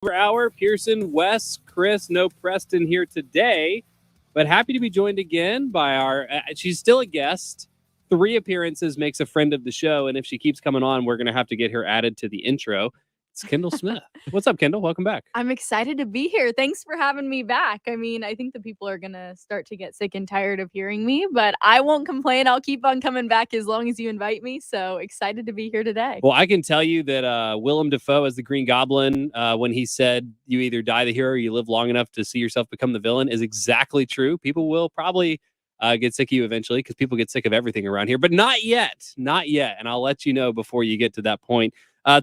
Hour. Pearson, Wes, Chris, no Preston here today, but happy to be joined again by our. She's still a guest. 3 appearances makes a friend of the show, and if she keeps coming on, we're going to have to get her added to the intro. It's Kendall Smith. What's up, Kendall? Welcome back. I'm excited to be here. Thanks for having me back. I mean, I think the people are going to start to get sick and tired of hearing me, but I won't complain. I'll keep on coming back as long as you invite me. So excited to be here today. Well, I can tell you that Willem Dafoe as the Green Goblin, when he said you either die the hero or you live long enough to see yourself become the villain, is exactly true. People will probably get sick of you eventually because people get sick of everything around here, but not yet. Not yet. And I'll let you know before you get to that point.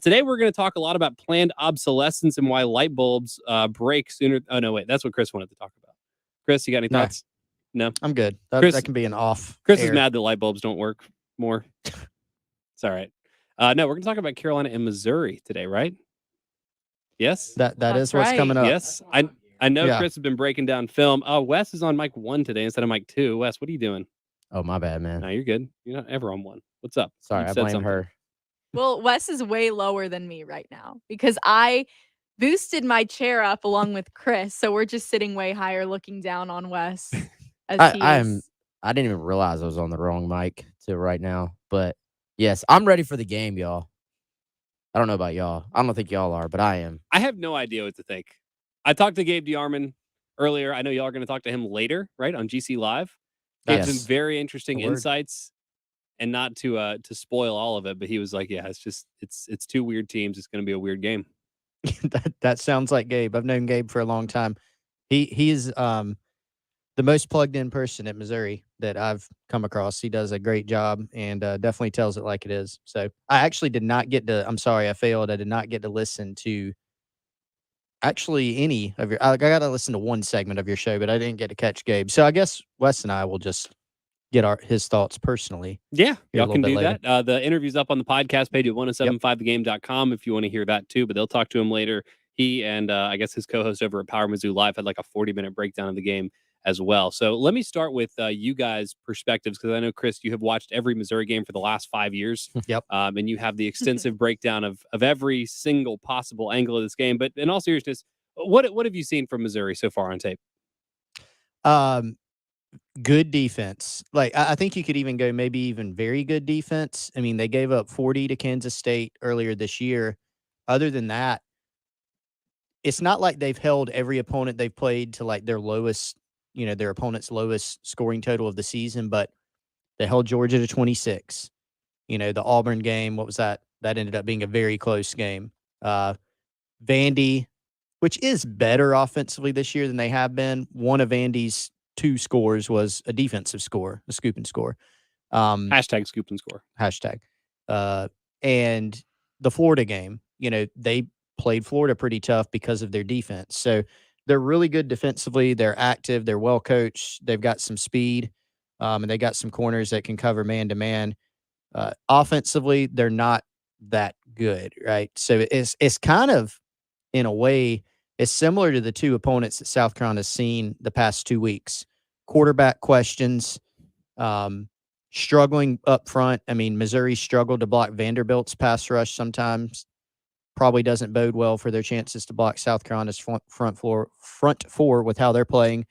Today, we're going to talk a lot about planned obsolescence and why light bulbs break sooner. Oh, no, wait. That's what Chris wanted to talk about. Chris, you got any thoughts? No? I'm good. Chris, that can be an off. Chris is mad that light bulbs don't work more. It's all right. No, we're going to talk about Carolina and Missouri today, right? Yes? That's what's right. Coming up. Yes. I know Chris has been breaking down film. Wes is on mic 1 today instead of mic 2. Wes, what are you doing? Oh, my bad, man. No, you're good. You're not ever on 1. What's up? Sorry, I blame her. Well, Wes is way lower than me right now because I boosted my chair up along with Chris. So we're just sitting way higher looking down on Wes. I didn't even realize I was on the wrong mic to right now. But yes, I'm ready for the game, y'all. I don't know about y'all. I don't think y'all are, but I am. I have no idea what to think. I talked to Gabe DeArmond earlier. I know y'all are going to talk to him later, right, on GC Live. That's some very interesting insights. And not to spoil all of it, but he was like, "Yeah, it's 2 weird teams. It's going to be a weird game." that sounds like Gabe. I've known Gabe for a long time. He's the most plugged in person at Missouri that I've come across. He does a great job and definitely tells it like it is. So I actually did not get to. I'm sorry, I failed. I did not get to listen to actually any of your. I got to listen to one segment of your show, but I didn't get to catch Gabe. So I guess Wes and I will just get his thoughts personally. Yeah, y'all can do that. The interview's up on the podcast page at 1075thegame.com if you want to hear that too, but they'll talk to him later. He and I guess his co-host over at Power Mizzou Live had like a 40-minute breakdown of the game as well. So let me start with you guys' perspectives, because I know, Chris, you have watched every Missouri game for the last 5 years. Yep. And you have the extensive breakdown of every single possible angle of this game. But in all seriousness, what have you seen from Missouri so far on tape? Good defense. Like, I think you could even go maybe even very good defense. I mean, they gave up 40 to Kansas State earlier this year. Other than that, it's not like they've held every opponent they've played to like their lowest, their opponent's lowest scoring total of the season, but they held Georgia to 26. The Auburn game, what was that? That ended up being a very close game. Vandy, which is better offensively this year than they have been. One of Vandy's 2 scores was a defensive score, a scoop and score. Hashtag scoop and score. Hashtag. And the Florida game, they played Florida pretty tough because of their defense. So they're really good defensively. They're active. They're well coached. They've got some speed, and they got some corners that can cover man to man. Offensively, they're not that good, right? So it's kind of, in a way, it's similar to the 2 opponents that South Carolina has seen the past 2 weeks. Quarterback questions, struggling up front. I mean, Missouri struggled to block Vanderbilt's pass rush sometimes. Probably doesn't bode well for their chances to block South Carolina's front four with how they're playing.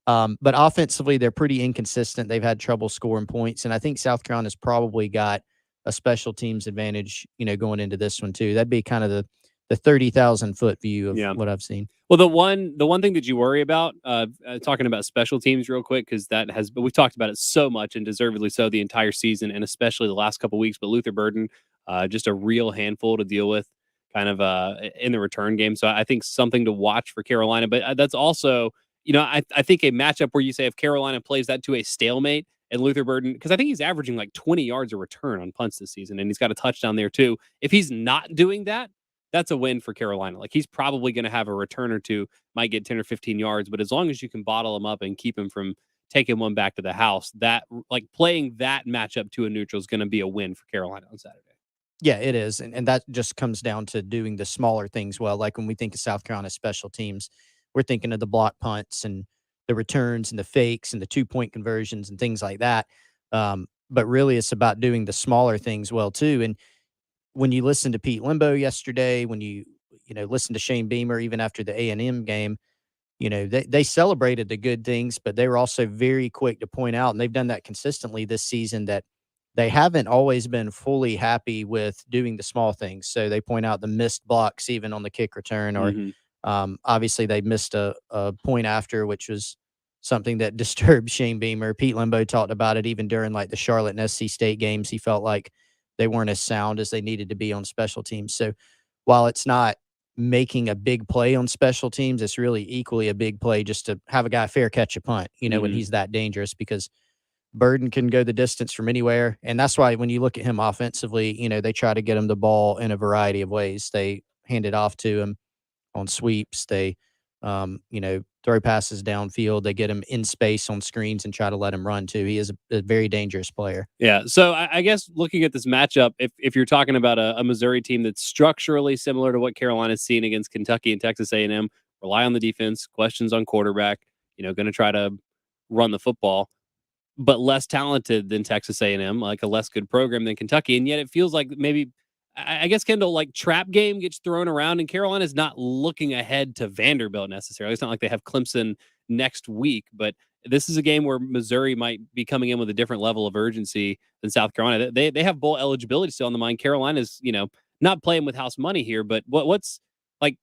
But offensively, they're pretty inconsistent. They've had trouble scoring points, and I think South Carolina's probably got a special teams advantage, going into this one too. That'd be kind of the 30,000-foot view of what I've seen. Well, the one thing that you worry about, talking about special teams real quick, because we've talked about it so much and deservedly so the entire season, and especially the last couple of weeks. But Luther Burden, just a real handful to deal with, kind of in the return game. So I think something to watch for Carolina. But that's also, I think a matchup where you say if Carolina plays that to a stalemate and Luther Burden, because I think he's averaging like 20 yards a return on punts this season, and he's got a touchdown there too. If he's not doing that, that's a win for Carolina. Like, he's probably going to have a return or 2, might get 10 or 15 yards, but as long as you can bottle him up and keep him from taking one back to the house, that, like, playing that matchup to a neutral is going to be a win for Carolina on Saturday. Yeah, it is. And that just comes down to doing the smaller things well. Like when we think of South Carolina special teams, we're thinking of the block punts and the returns and the fakes and the 2-point conversions and things like that. But really, it's about doing the smaller things well, too. And when you listen to Pete Limbo yesterday, when you listen to Shane Beamer even after the A&M game. They celebrated the good things, but they were also very quick to point out, and they've done that consistently this season, that they haven't always been fully happy with doing the small things. So they point out the missed blocks even on the kick return, or Mhm. obviously they missed a point after, which was something that disturbed Shane Beamer. Pete Limbo talked about it even during like the Charlotte and SC State games. He felt like they weren't as sound as they needed to be on special teams. So while it's not making a big play on special teams, it's really equally a big play just to have a guy fair catch a punt, when Mhm. he's that dangerous, because Burden can go the distance from anywhere. And that's why when you look at him offensively, they try to get him the ball in a variety of ways. They hand it off to him on sweeps. They, throw passes downfield. They get him in space on screens and try to let him run too. He is a very dangerous player. Yeah. So I guess looking at this matchup, if you're talking about a Missouri team that's structurally similar to what Carolina's seen against Kentucky and Texas A&M, rely on the defense, questions on quarterback, going to try to run the football, but less talented than Texas A&M, like a less good program than Kentucky. And yet it feels like maybe, I guess, Kendall, like trap game gets thrown around, and Carolina's not looking ahead to Vanderbilt necessarily. It's not like they have Clemson next week, but this is a game where Missouri might be coming in with a different level of urgency than South Carolina. They have bowl eligibility still on the mind. Carolina's, not playing with house money here, but what's like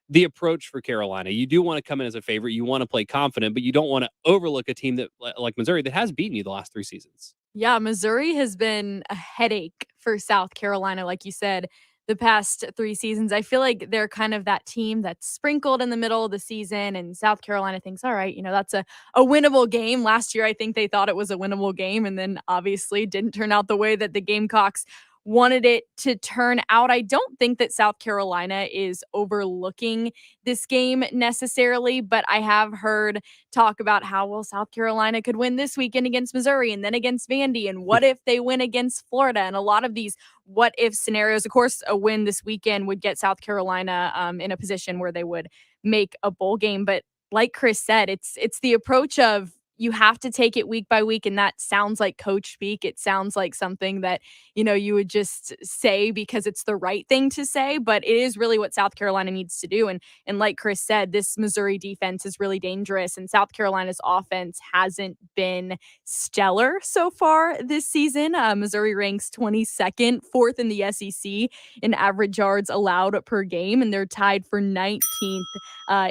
the approach for Carolina? You do want to come in as a favorite. You want to play confident, but you don't want to overlook a team that like Missouri that has beaten you the last 3 seasons. Yeah, Missouri has been a headache for South Carolina, like you said, the past 3 seasons. I feel like they're kind of that team that's sprinkled in the middle of the season, and South Carolina thinks, all right, that's a winnable game. Last year, I think they thought it was a winnable game, and then obviously didn't turn out the way that the Gamecocks wanted it to turn out. I don't think that South Carolina is overlooking this game necessarily, but I have heard talk about how, well, South Carolina could win this weekend against Missouri and then against Vandy, and what if they win against Florida, and a lot of these what if scenarios. Of course, a win this weekend would get South Carolina in a position where they would make a bowl game. But like Chris said, it's the approach of you have to take it week by week, and that sounds like coach speak. It sounds like something that you would just say because it's the right thing to say, but it is really what South Carolina needs to do. And like Chris said, this Missouri defense is really dangerous, and South Carolina's offense hasn't been stellar so far this season. Missouri ranks 22nd, fourth in the SEC in average yards allowed per game, and they're tied for 19th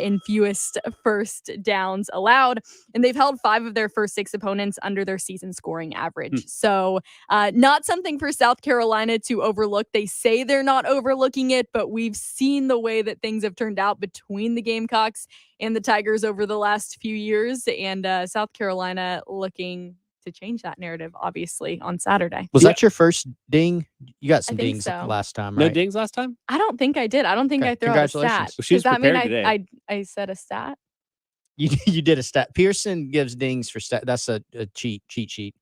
in fewest first downs allowed. And they've held 5 of their first 6 opponents under their season scoring average. So not something for South Carolina to overlook. They say they're not overlooking it, but we've seen the way that things have turned out between the Gamecocks and the Tigers over the last few years, and South Carolina looking to change that narrative, obviously, on Saturday. Was that your first ding? You got I some think dings so. last time, No right? dings last time? I don't think I did. I don't think Okay, I threw out a stat. congratulations. Well, she's Does that mean prepared today. I said a stat? You did a stat. Pearson gives dings for stat. That's a cheat sheet.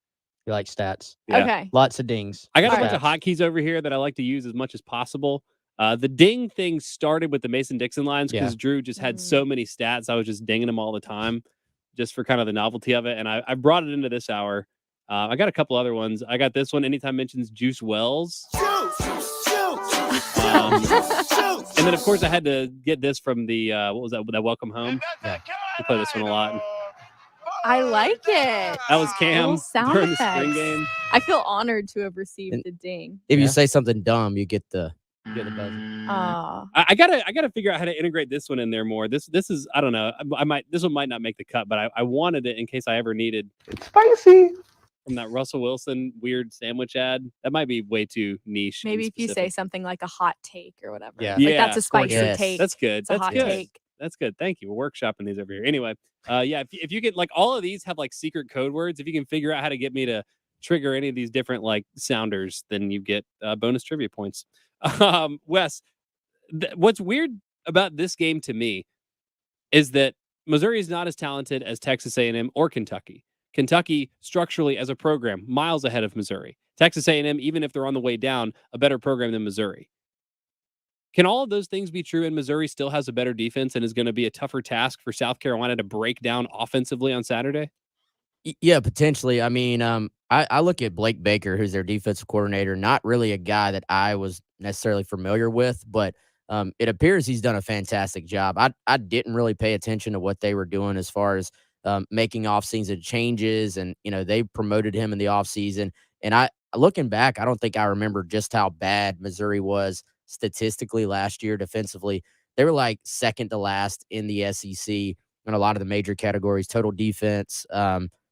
You like stats. Yeah. Okay. Lots of dings. I got a All bunch of hotkeys over here that I like to use as much as possible. The ding thing started with the Mason-Dixon lines because Drew just had so many stats. I was just dinging them all the time just for kind of the novelty of it. And I brought it into this hour. I got a couple other ones. I got this one. Anytime mentions Juice Wells. And then, of course, I had to get this from the, what was that? That Welcome Home. Yeah. I play this one a lot. I like it. That was Cam Little sound during the effects. spring game. I feel honored to have received And the ding. If Yeah. you say something dumb, you get the buzzer. I gotta figure out how to integrate this one in there more. This is, I don't know. This one might not make the cut, but I wanted it in case I ever needed. It's spicy. From that Russell Wilson weird sandwich ad. That might be way too niche. and Maybe if you say specific. something like a hot take or whatever. Yeah. Like that's a spicy Yes. take. That's good. It's a That's hot good. take. That's good. Thank you. We're workshopping these over here. Anyway, yeah, if you get like all of these have like secret code words, if you can figure out how to get me to trigger any of these different like sounders, then you get bonus trivia points. Wes, what's weird about this game to me is that Missouri is not as talented as Texas A&M or Kentucky. Kentucky, structurally as a program, miles ahead of Missouri. Texas A&M, even if they're on the way down, a better program than Missouri. Can all of those things be true, and Missouri still has a better defense and is going to be a tougher task for South Carolina to break down offensively on Saturday? Yeah, potentially. I mean, I look at Blake Baker, who's their defensive coordinator, not really a guy that I was necessarily familiar with, but it appears he's done a fantastic job. I didn't really pay attention to what they were doing as far as making offseason changes, and they promoted him in the offseason. And looking back, I don't think I remember just how bad Missouri was statistically last year defensively. They were like second to last in the SEC in a lot of the major categories: total defense,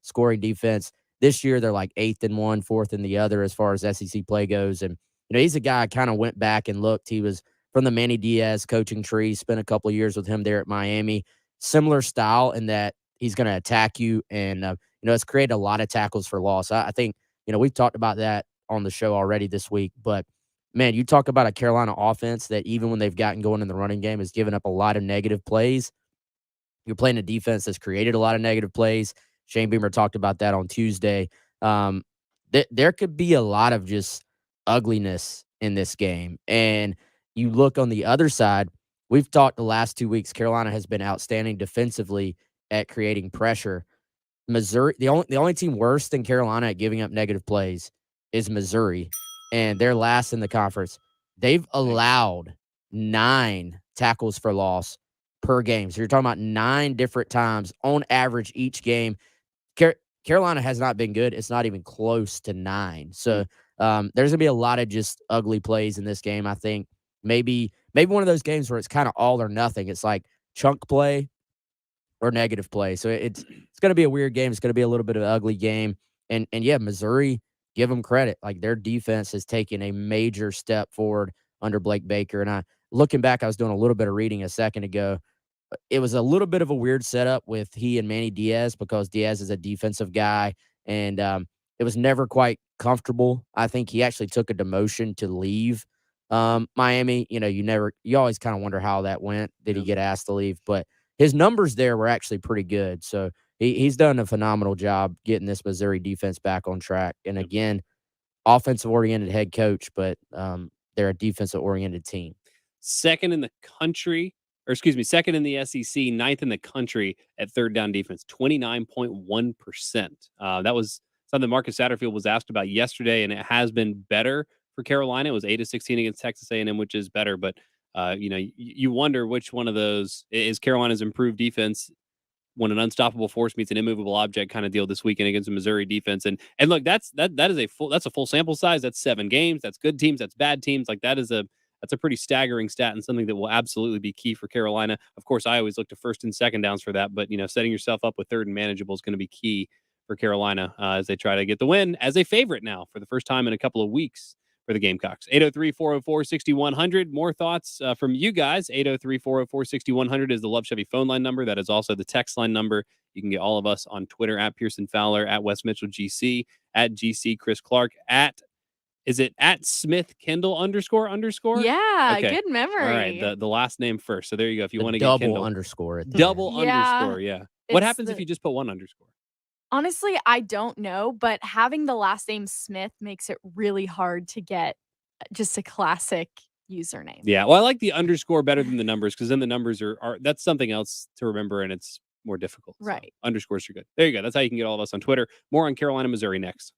scoring defense. This year, they're like 8th in one, 4th in the other as far as SEC play goes. And he's a guy I kind of went back and looked. He was from the Manny Diaz coaching tree. Spent a couple of years with him there at Miami. Similar style in that he's going to attack you, and it's created a lot of tackles for loss. I think we've talked about that on the show already this week. But man, you talk about a Carolina offense that even when they've gotten going in the running game has given up a lot of negative plays. You're playing a defense that's created a lot of negative plays. Shane Beamer talked about that on Tuesday. There could be a lot of just ugliness in this game. And you look on the other side, we've talked the last 2 weeks, Carolina has been outstanding defensively at creating pressure. Missouri, the only team worse than Carolina at giving up negative plays is Missouri, and they're last in the conference. They've allowed 9 tackles for loss per game. So you're talking about 9 different times on average each game. Carolina has not been good. It's not even close to 9. So there's going to be a lot of just ugly plays in this game. I think maybe one of those games where it's kind of all or nothing. It's like chunk play or negative play. So it's going to be a weird game. It's going to be a little bit of an ugly game. And yeah, Missouri, give them credit. Like, their defense has taken a major step forward under Blake Baker. And looking back, I was doing a little bit of reading a second ago. It was a little bit of a weird setup with he and Manny Diaz, because Diaz is a defensive guy, and it was never quite comfortable. I think he actually took a demotion to leave Miami. You always kind of wonder how that went. Did he get asked to leave? But his numbers there were actually pretty good. So he's done a phenomenal job getting this Missouri defense back on track. And again, offensive-oriented head coach, but they're a defensive-oriented team. Second in the SEC, 9th in the country at third down defense, 29.1%. That was something Marcus Satterfield was asked about yesterday, and it has been better for Carolina. It was 8-16 against Texas A&M, which is better. But you wonder which one of those is Carolina's improved defense when an unstoppable force meets an immovable object kind of deal this weekend against a Missouri defense. And look, that's a full sample size. That's 7 games. That's good teams. That's bad teams. Like, that's a pretty staggering stat, and something that will absolutely be key for Carolina. Of course, I always look to first and second downs for that, but setting yourself up with third and manageable is going to be key for Carolina as they try to get the win as a favorite now for the first time in a couple of weeks for the Gamecocks. 803-404-6100. More thoughts from you guys. 803-404-6100 is the Love Chevy phone line number. That is also the text line number. You can get all of us on Twitter at Pearson Fowler, at Wes Mitchell GC, at GC Chris Clark, is it at Smith Kendall __? Yeah, okay. Good memory. All right, the last name first. So there you go. If you want to get double Kendall. underscore at the Double end. underscore, yeah. What happens if you just put one underscore? Honestly, I don't know, but having the last name Smith makes it really hard to get just a classic username. Yeah, well, I like the underscore better than the numbers, because then the numbers are that's something else to remember, and it's more difficult. Right. So underscores are good. There you go. That's how you can get all of us on Twitter. More on Carolina, Missouri next.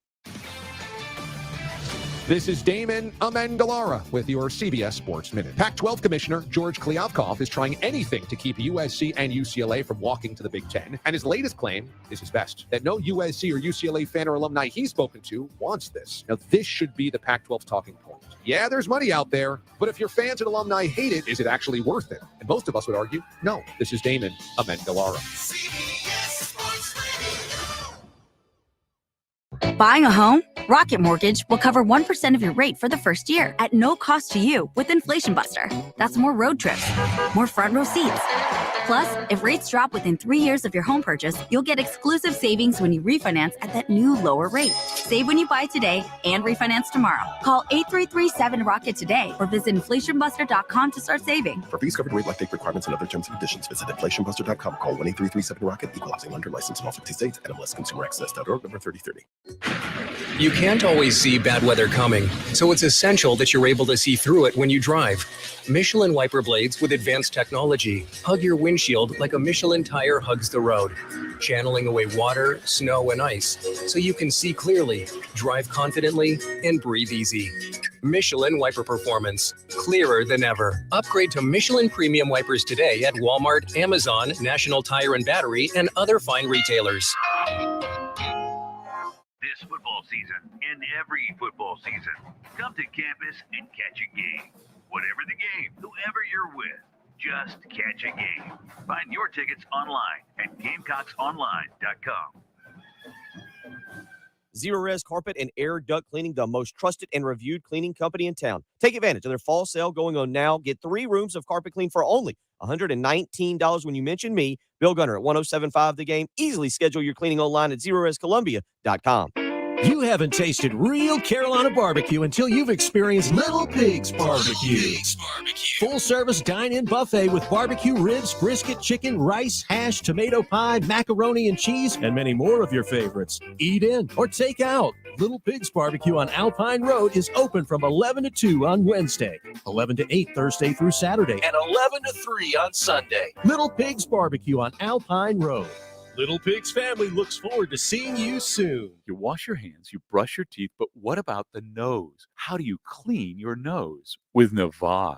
This is Damon Amendolara with your CBS Sports Minute. Pac-12 Commissioner George Kliavkoff is trying anything to keep USC and UCLA from walking to the Big Ten. And his latest claim is his best, that no USC or UCLA fan or alumni he's spoken to wants this. Now, this should be the Pac-12's talking point. Yeah, there's money out there, but if your fans and alumni hate it, is it actually worth it? And most of us would argue, no. This is Damon Amendolara. Buying a home? Rocket Mortgage will cover 1% of your rate for the first year at no cost to you with Inflation Buster. That's more road trips, more front row seats. Plus, if rates drop within 3 years of your home purchase, you'll get exclusive savings when you refinance at that new lower rate. Save when you buy today and refinance tomorrow. Call 833-7-ROCKET today or visit inflationbuster.com to start saving. For fees, covered rate, like date requirements, and other terms and conditions, visit inflationbuster.com. Call 1-833-7-ROCKET. Equal housing lender, license in all 50 states. NMLSConsumerAccess.org, number 3030. You can't always see bad weather coming, so it's essential that you're able to see through it when you drive. Michelin wiper blades with advanced technology hug your windshield like a Michelin tire hugs the road, channeling away water, snow, and ice so you can see clearly, drive confidently, and breathe easy. Michelin wiper performance, clearer than ever. Upgrade to Michelin premium wipers today at Walmart, Amazon, National Tire and Battery, and other fine retailers. This football season and every football season, come to campus and catch a game. Whatever the game, whoever you're with, just catch a game. Find your tickets online at GamecockConline.com. Zero-Res Carpet and Air Duct Cleaning, the most trusted and reviewed cleaning company in town. Take advantage of their fall sale going on now. Get 3 rooms of carpet clean for only $119 when you mention me, Bill Gunner at 107.5 The Game. Easily schedule your cleaning online at ZeroResColumbia.com. You haven't tasted real Carolina barbecue until you've experienced Little Pig's Barbecue. Full-service dine-in buffet with barbecue ribs, brisket, chicken, rice, hash, tomato pie, macaroni and cheese, and many more of your favorites. Eat in or take out. Little Pig's Barbecue on Alpine Road is open from 11 to 2 on Wednesday, 11 to 8 Thursday through Saturday, and 11 to 3 on Sunday. Little Pig's Barbecue on Alpine Road. Little Pig's family looks forward to seeing you soon. You wash your hands, you brush your teeth, but what about the nose? How do you clean your nose? With Navage.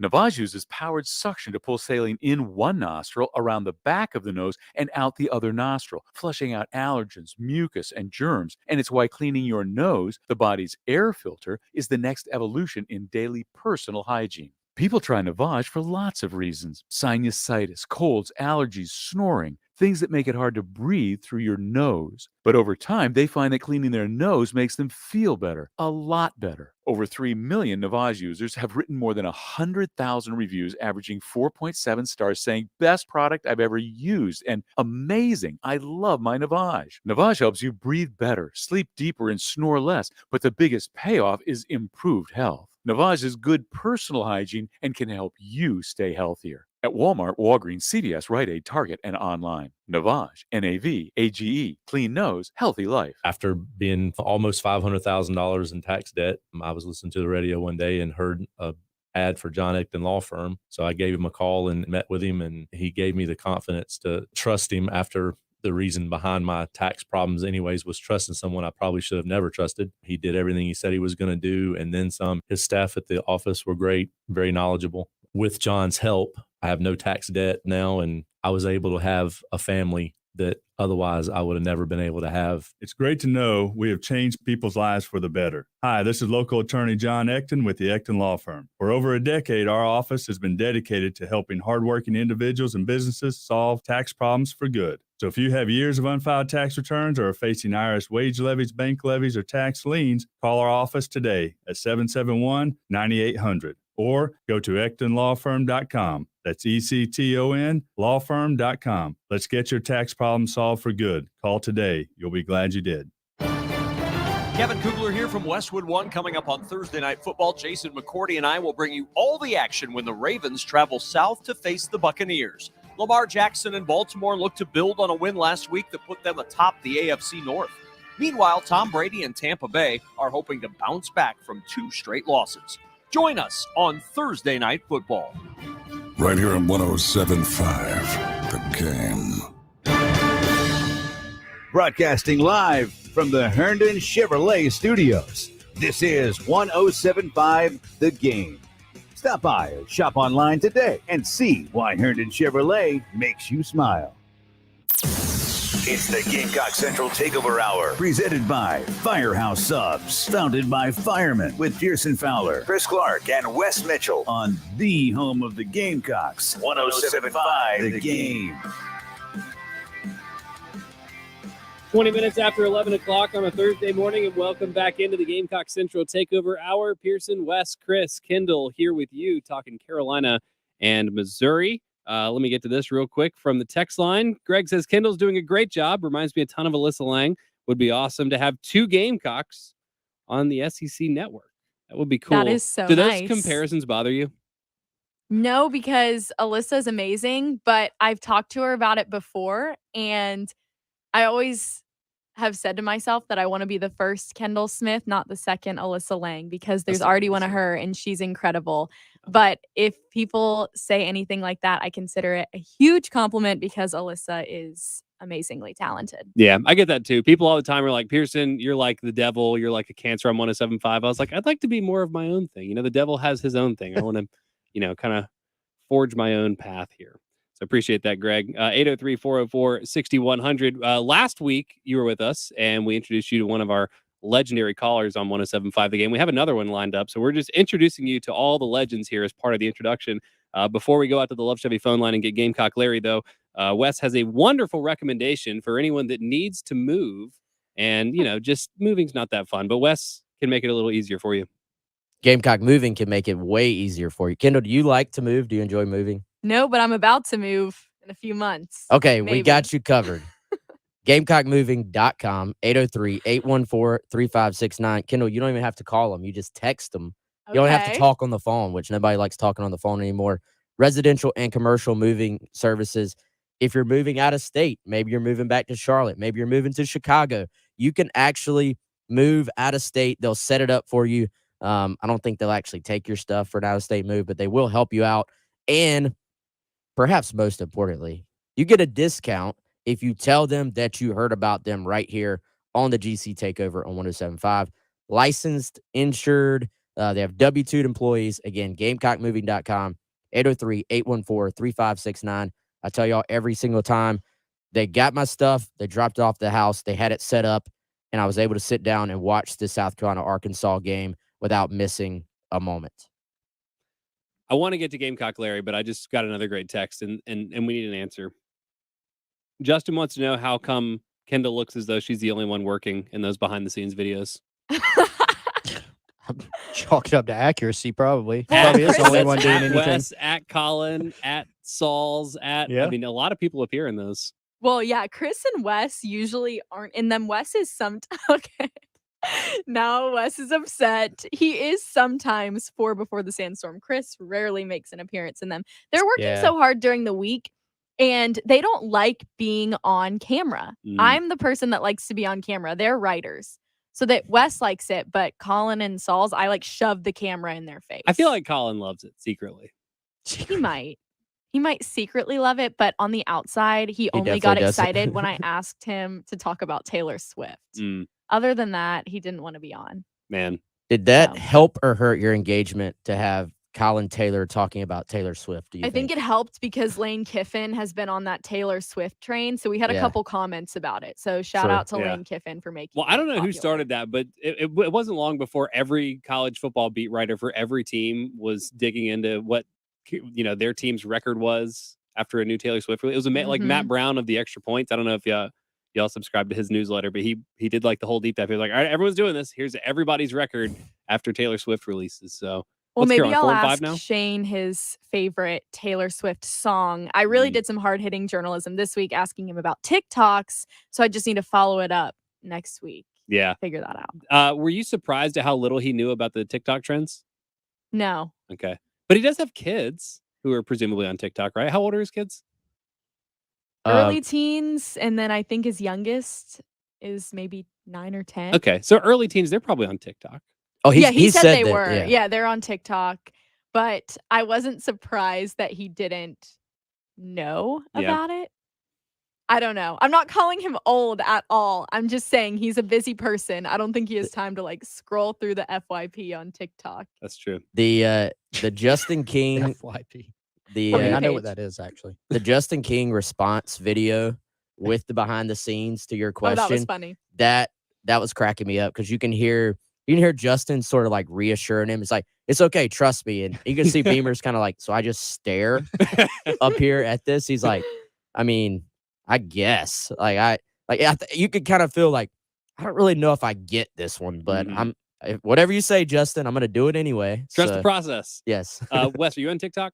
Navage uses powered suction to pull saline in one nostril, around the back of the nose, and out the other nostril, flushing out allergens, mucus, and germs. And it's why cleaning your nose, the body's air filter, is the next evolution in daily personal hygiene. People try Navage for lots of reasons: sinusitis, colds, allergies, snoring, things that make it hard to breathe through your nose. But over time, they find that cleaning their nose makes them feel better, a lot better. Over 3 million Navage users have written more than 100,000 reviews, averaging 4.7 stars, saying, "Best product I've ever used," and "Amazing, I love my Navage." Navage helps you breathe better, sleep deeper, and snore less, but the biggest payoff is improved health. Navage is good personal hygiene and can help you stay healthier. At Walmart, Walgreens, CVS, Rite Aid, Target, and online. Navage, Navage, clean nose, healthy life. After being almost $500,000 in tax debt, I was listening to the radio one day and heard a ad for John Ecton Law Firm. So I gave him a call and met with him, and he gave me the confidence to trust him after the reason behind my tax problems anyways was trusting someone I probably should have never trusted. He did everything he said he was going to do, and then some. His staff at the office were great, very knowledgeable. With John's help, I have no tax debt now, and I was able to have a family that otherwise I would have never been able to have. It's great to know we have changed people's lives for the better. Hi, this is local attorney John Ecton with the Ecton Law Firm. For over a decade, our office has been dedicated to helping hardworking individuals and businesses solve tax problems for good. So if you have years of unfiled tax returns or are facing IRS wage levies, bank levies, or tax liens, call our office today at 771-9800 or go to EctonLawFirm.com. That's ECTON lawfirm.com. Let's get your tax problem solved for good. Call today. You'll be glad you did. Kevin Kugler here from Westwood One. Coming up on Thursday Night Football, Jason McCourty and I will bring you all the action when the Ravens travel south to face the Buccaneers. Lamar Jackson and Baltimore look to build on a win last week that put them atop the AFC North. Meanwhile, Tom Brady and Tampa Bay are hoping to bounce back from 2 straight losses. Join us on Thursday Night Football. Right here on 107.5, The Game. Broadcasting live from the Herndon Chevrolet Studios. This is 107.5, The Game. Stop by or shop online today and see why Herndon Chevrolet makes you smile. It's the Gamecock Central Takeover Hour, presented by Firehouse Subs, founded by firemen with Pearson Fowler, Chris Clark, and Wes Mitchell on the home of the Gamecocks, 107.5 The Game. 20 minutes after 11 o'clock on a Thursday morning, and welcome back into the Gamecock Central Takeover Hour. Pearson, Wes, Chris, Kendall here with you, talking Carolina and Missouri. Let me get to this real quick from the text line. Greg says, Kendall's doing a great job. Reminds me a ton of Alyssa Lang. Would be awesome to have 2 Gamecocks on the SEC network. That would be cool. That is so Do those nice. comparisons bother you? No, because Alyssa's amazing, but I've talked to her about it before, and I always have said to myself that I want to be the first Kendall Smith, not the second Alyssa Lang, because there's That's not already what one I of said. her and she's incredible. But if people say anything like that, I consider it a huge compliment because Alyssa is amazingly talented. Yeah, I get that too. People all the time are like, Pearson, you're like the devil. You're like a Cancer. I'm 107.5. I was like, I'd like to be more of my own thing. The devil has his own thing. I want to, kind of forge my own path here. So appreciate that, Greg. 803-404-6100. Last week, you were with us, and we introduced you to one of our legendary callers on 107.5 The Game. We have another one lined up, so we're just introducing you to all the legends here as part of the introduction. Before we go out to the Love Chevy phone line and get Gamecock Larry, though, Wes has a wonderful recommendation for anyone that needs to move. And, just moving's not that fun, but Wes can make it a little easier for you. Gamecock moving can make it way easier for you. Kendall, do you like to move? Do you enjoy moving? No, but I'm about to move in a few months. Okay, Maybe. we got you covered. GamecockMoving.com, 803-814-3569. Kendall, you don't even have to call them. You just text them. You don't have to Okay. talk on the phone, which nobody likes talking on the phone anymore. Residential and commercial moving services. If you're moving out of state, maybe you're moving back to Charlotte, maybe you're moving to Chicago, you can actually move out of state. They'll set it up for you. I don't think they'll actually take your stuff for an out-of-state move, but they will help you out. And perhaps most importantly, you get a discount if you tell them that you heard about them right here on the GC Takeover on 107.5. Licensed, insured. They have W-2 employees. Again, GamecockMoving.com, 803-814-3569. I tell y'all every single time they got my stuff, they dropped it off the house, they had it set up, and I was able to sit down and watch the South Carolina-Arkansas game without missing a moment. I want to get to Gamecock Larry, but I just got another great text, and we need an answer. Justin wants to know how come Kendall looks as though she's the only one working in those behind-the-scenes videos. Chalk it up to accuracy, probably. Well, Probably is the only That's one doing at anything. Wes, at Colin, at Sauls, at Yeah. I mean, a lot of people appear in those. Well, yeah, Chris and Wes usually aren't in them. Wes is okay. Now Wes is upset. He is sometimes 4 Before the Sandstorm. Chris rarely makes an appearance in them. They're working so hard during the week, and they don't like being on camera. I'm the person that likes to be on camera. They're writers. So that Wes likes it, but Colin and Sauls, I shove the camera in their face. I feel like Colin loves it secretly. He might. He might secretly love it, but on the outside, he only got definitely does it. excited when I asked him to talk about Taylor Swift. Other than that, he didn't want to be on. Man. Did that help or hurt your engagement to have Colin Taylor talking about Taylor Swift? Do you I think it helped because Lane Kiffin has been on that Taylor Swift train. So we had a couple comments about it. So shout out to Lane Kiffin for making Well, I don't know popular. who started that, but it wasn't long before every college football beat writer for every team was digging into what their team's record was after a new Taylor Swift release. It was like Matt Brown of the Extra Points. I don't know if y'all subscribe to his newsletter, but he did like the whole deep dive. He was like, all right, everyone's doing this. Here's everybody's record after Taylor Swift releases. So well, maybe I'll 4 and 5 ask now? Shane his favorite Taylor Swift song. I really did some hard-hitting journalism this week asking him about TikToks, so I just need to follow it up next week. Yeah. Figure that out. Were you surprised at how little he knew about the TikTok trends? No. Okay. But he does have kids who are presumably on TikTok, right? How old are his kids? Early teens, and then I think his youngest is maybe 9 or 10. Okay. So early teens, they're probably on TikTok. Oh, he said they that, were. Yeah, they're on TikTok. But I wasn't surprised that he didn't know about it. I don't know. I'm not calling him old at all. I'm just saying he's a busy person. I don't think he has time to scroll through the FYP on TikTok. That's true. The Justin King FYP. I know what that is actually. The Justin King response video with the behind the scenes to your question. Oh, that was funny. That was cracking me up because you can hear Justin sort of reassuring him. It's like, it's okay, trust me. And you can see Beamer's kind of so I just stare up here at this. He's like, I mean, I guess you could kind of feel I don't really know if I get this one, but whatever you say, Justin, I'm going to do it anyway. Trust the process. Yes. Wes, are you on TikTok?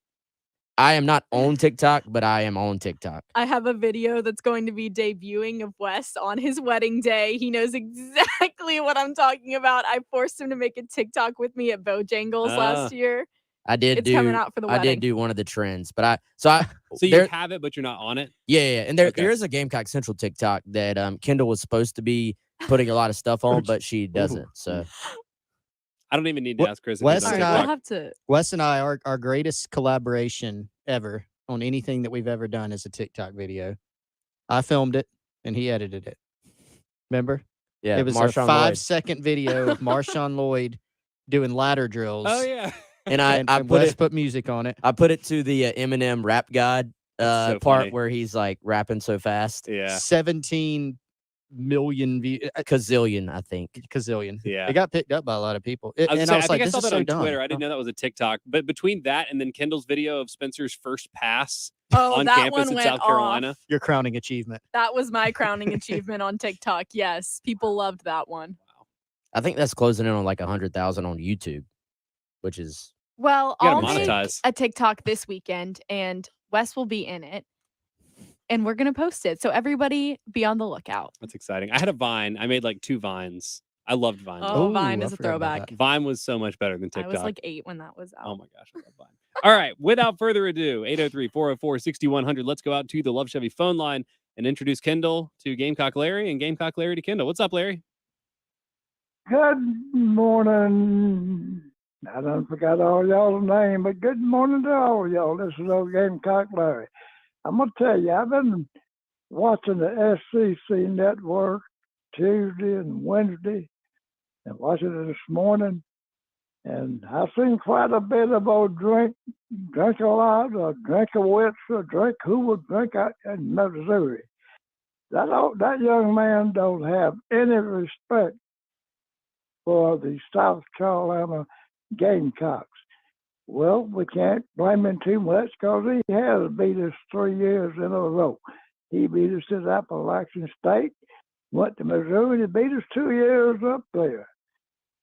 I am not on TikTok, but I am on TikTok. I have a video that's going to be debuting of Wes on his wedding day. He knows exactly what I'm talking about. I forced him to make a TikTok with me at Bojangles last year. I did It's do. coming out for the I did wedding. do one of the trends, but I So you have it, but you're not on it. Yeah, and there Okay. is a Gamecock Central TikTok that Kendall was supposed to be putting a lot of stuff on, but she doesn't. So I don't even need to ask Chris if Wes he's on and TikTok. We'll have to. Wes and I, our greatest collaboration ever on anything that we've ever done is a TikTok video. I filmed it and he edited it. Remember? yeah, It was Marshawn a Lloyd. 5-second video of Marshawn Lloyd doing ladder drills. Oh yeah. And I and put Wes it put music on it. I put it to the Eminem Rap God That's so part funny. where he's like rapping so fast. Yeah. 17 million views. Kazillion, I think. Kazillion. Yeah. It got picked up by a lot of people. I And was I was think like, I this saw is that so on dumb. Twitter. I didn't know that was a TikTok. But between that and then Kendall's video of Spencer's first pass Oh, on that campus one in went South Carolina. off. Your crowning achievement. That was my crowning achievement on TikTok. Yes, people loved that one. I think that's closing in on like 100,000 on YouTube, which is Well, You I'll gotta make monetize. a TikTok this weekend, and Wes will be in it, and we're gonna post it. So everybody, be on the lookout. That's exciting. I had a Vine. I made like 2 Vines. I loved Vine. Oh, Ooh, Vine I is a forgot about throwback. that. Vine was so much better than I TikTok. was like 8 when that was out. Oh my gosh, I love Vine. All right, without further ado, 803-404-6100. Let's go out to the Love Chevy phone line and introduce Kendall to Gamecock Larry and Gamecock Larry to Kendall. What's up, Larry? Good morning. I done forgot all y'all's name, but good morning to all y'all. This is old Gamecock Larry. I'm going to tell you, I've been watching the SEC network Tuesday and Wednesday and watching it this morning, and I've seen quite a bit of old drink a lot, or drink a wits, or drink who would drink out in Missouri. That young man don't have any respect for the South Carolina Gamecocks. Well, we can't blame him too much because he has beat us 3 years in a row. He beat us at Appalachian State, went to Missouri, and beat us 2 years up there.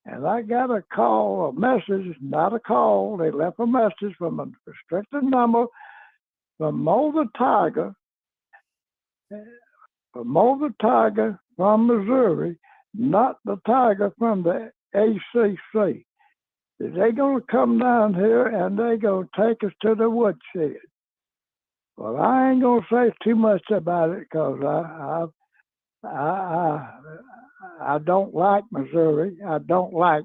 And I got a call, a message, not a call. They left a message from a restricted number from Mo the Tiger, from Missouri, not the Tiger from the ACC. They're going to come down here and they're going to take us to the woodshed. Well, I ain't going to say too much about it because I don't like Missouri. I don't like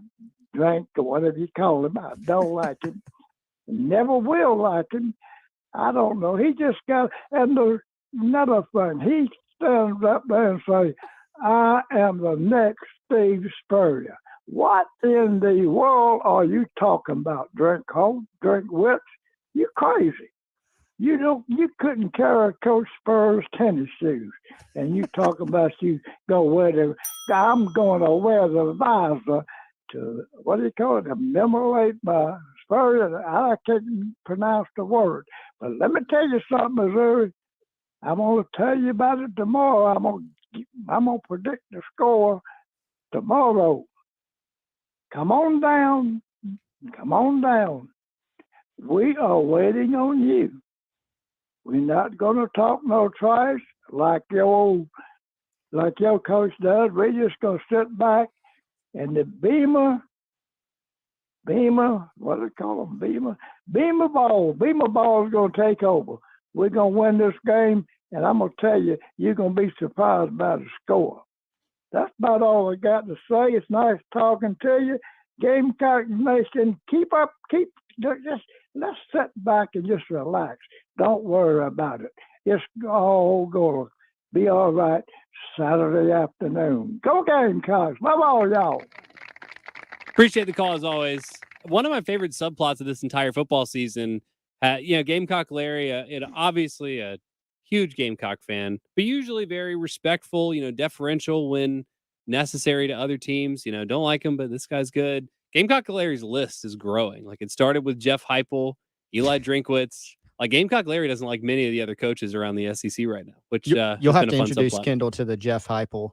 drink or whatever you call him. I don't like him. Never will like him. I don't know. He just got, and there's another thing. He stands up there and says, I am the next Steve Spurrier. What in the world are you talking about? Drink Coke, drink wits? You crazy. You couldn't carry Coach Spurrier's tennis shoes. And you talking about you go wear I'm going to wear the visor to, what do you call it, to commemorate my Spurrier. I can't pronounce the word. But let me tell you something, Missouri. I'm going to tell you about it tomorrow. I'm going to predict the score tomorrow. Come on down. Come on down. We are waiting on you. We're not going to talk no trash like your coach does. We're just going to sit back and the Beamer, what do they call them? Beamer ball is going to take over. We're going to win this game, and I'm going to tell you, you're going to be surprised by the score. That's about all I got to say. It's nice talking to you. Gamecock Nation, just let's sit back and just relax. Don't worry about it. It's all going to be all right Saturday afternoon. Go Gamecocks. Love all y'all. Appreciate the call as always. One of my favorite subplots of this entire football season, Gamecock Larry, obviously a huge Gamecock fan, but usually very respectful, deferential when necessary to other teams. Don't like him, but this guy's good. Gamecock Larry's list is growing. Like it started with Jeff Heupel, Eli Drinkwitz. Like Gamecock Larry doesn't like many of the other coaches around the SEC right now, which You'll has have been to a fun introduce subplot. Kendall to the Jeff Heupel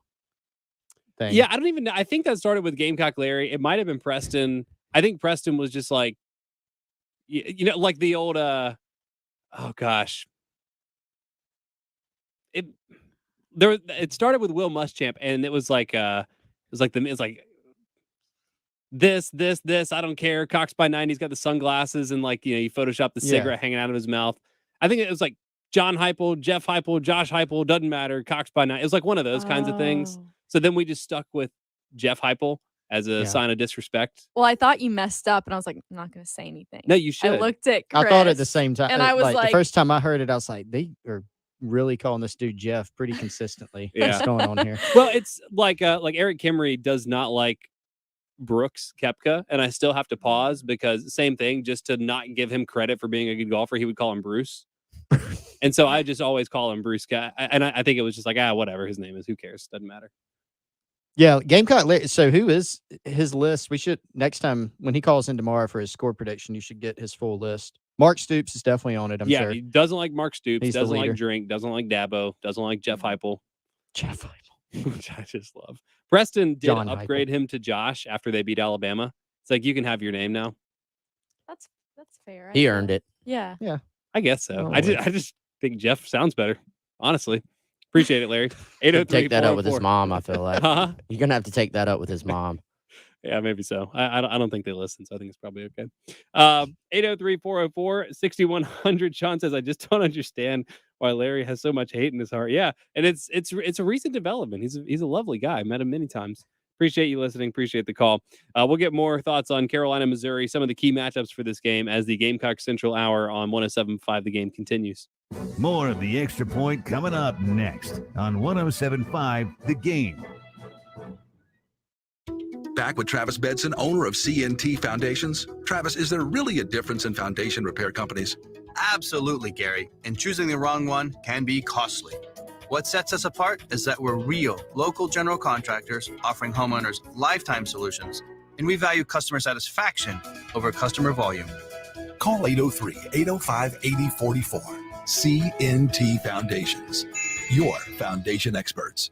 thing. Yeah, I don't even know. I think that started with Gamecock Larry. It might have been Preston. I think Preston was just like, like the old, oh gosh. It started with Will Muschamp, and it was like this. I don't care. Cox by 90's got the sunglasses and you Photoshop the cigarette hanging out of his mouth. I think it was like John Heupel, Jeff Heupel, Josh Heupel, doesn't matter. Cox by 90. It was like one of those kinds of things. So then we just stuck with Jeff Heupel as a sign of disrespect. Well, I thought you messed up, and I was like, I'm not going to say anything. No, you should. I looked at Chris, I thought at the same time. and I was the first time I heard it, I was like, they are really calling this dude Jeff pretty consistently. What's going on here? Well, it's like Eric Kimmery does not like Brooks Koepka, and I still have to pause because same thing, just to not give him credit for being a good golfer, he would call him Bruce. And so I just always call him Bruce. And I think it was just like, whatever his name is. Who cares? Doesn't matter. Yeah, Gamecock. So who is his list? We should, next time when he calls in tomorrow for his score prediction, you should get his full list. Mark Stoops is definitely on it, I'm sure. He doesn't like Mark Stoops, He's doesn't like Drink, doesn't like Dabo, doesn't like Jeff Heupel. Jeff Heupel. Which I just love. Preston did John upgrade him to Josh after they beat Alabama. It's like, you can have your name now. That's fair. He earned it. Yeah. Yeah. I guess so. Oh, I just think Jeff sounds better, honestly. Appreciate it, Larry. 803 Take that up with his mom, I feel like. Huh? You're going to have to take that up with his mom. Yeah, maybe so. I don't think they listen, so I think it's probably okay. 803-404-6100. Sean says, I just don't understand why Larry has so much hate in his heart. Yeah, and it's a recent development. He's a lovely guy. I met him many times. Appreciate you listening. Appreciate the call. We'll get more thoughts on Carolina, Missouri, some of the key matchups for this game as the Gamecock Central Hour on 107.5 The Game continues. More of the Extra Point coming up next on 107.5 The Game. Back with Travis Bedson, owner of CNT Foundations. Travis, is there really a difference in foundation repair companies? Absolutely, Gary. And choosing the wrong one can be costly. What sets us apart is that we're real, local general contractors offering homeowners lifetime solutions, and we value customer satisfaction over customer volume. Call 803-805-8044. CNT Foundations, your foundation experts.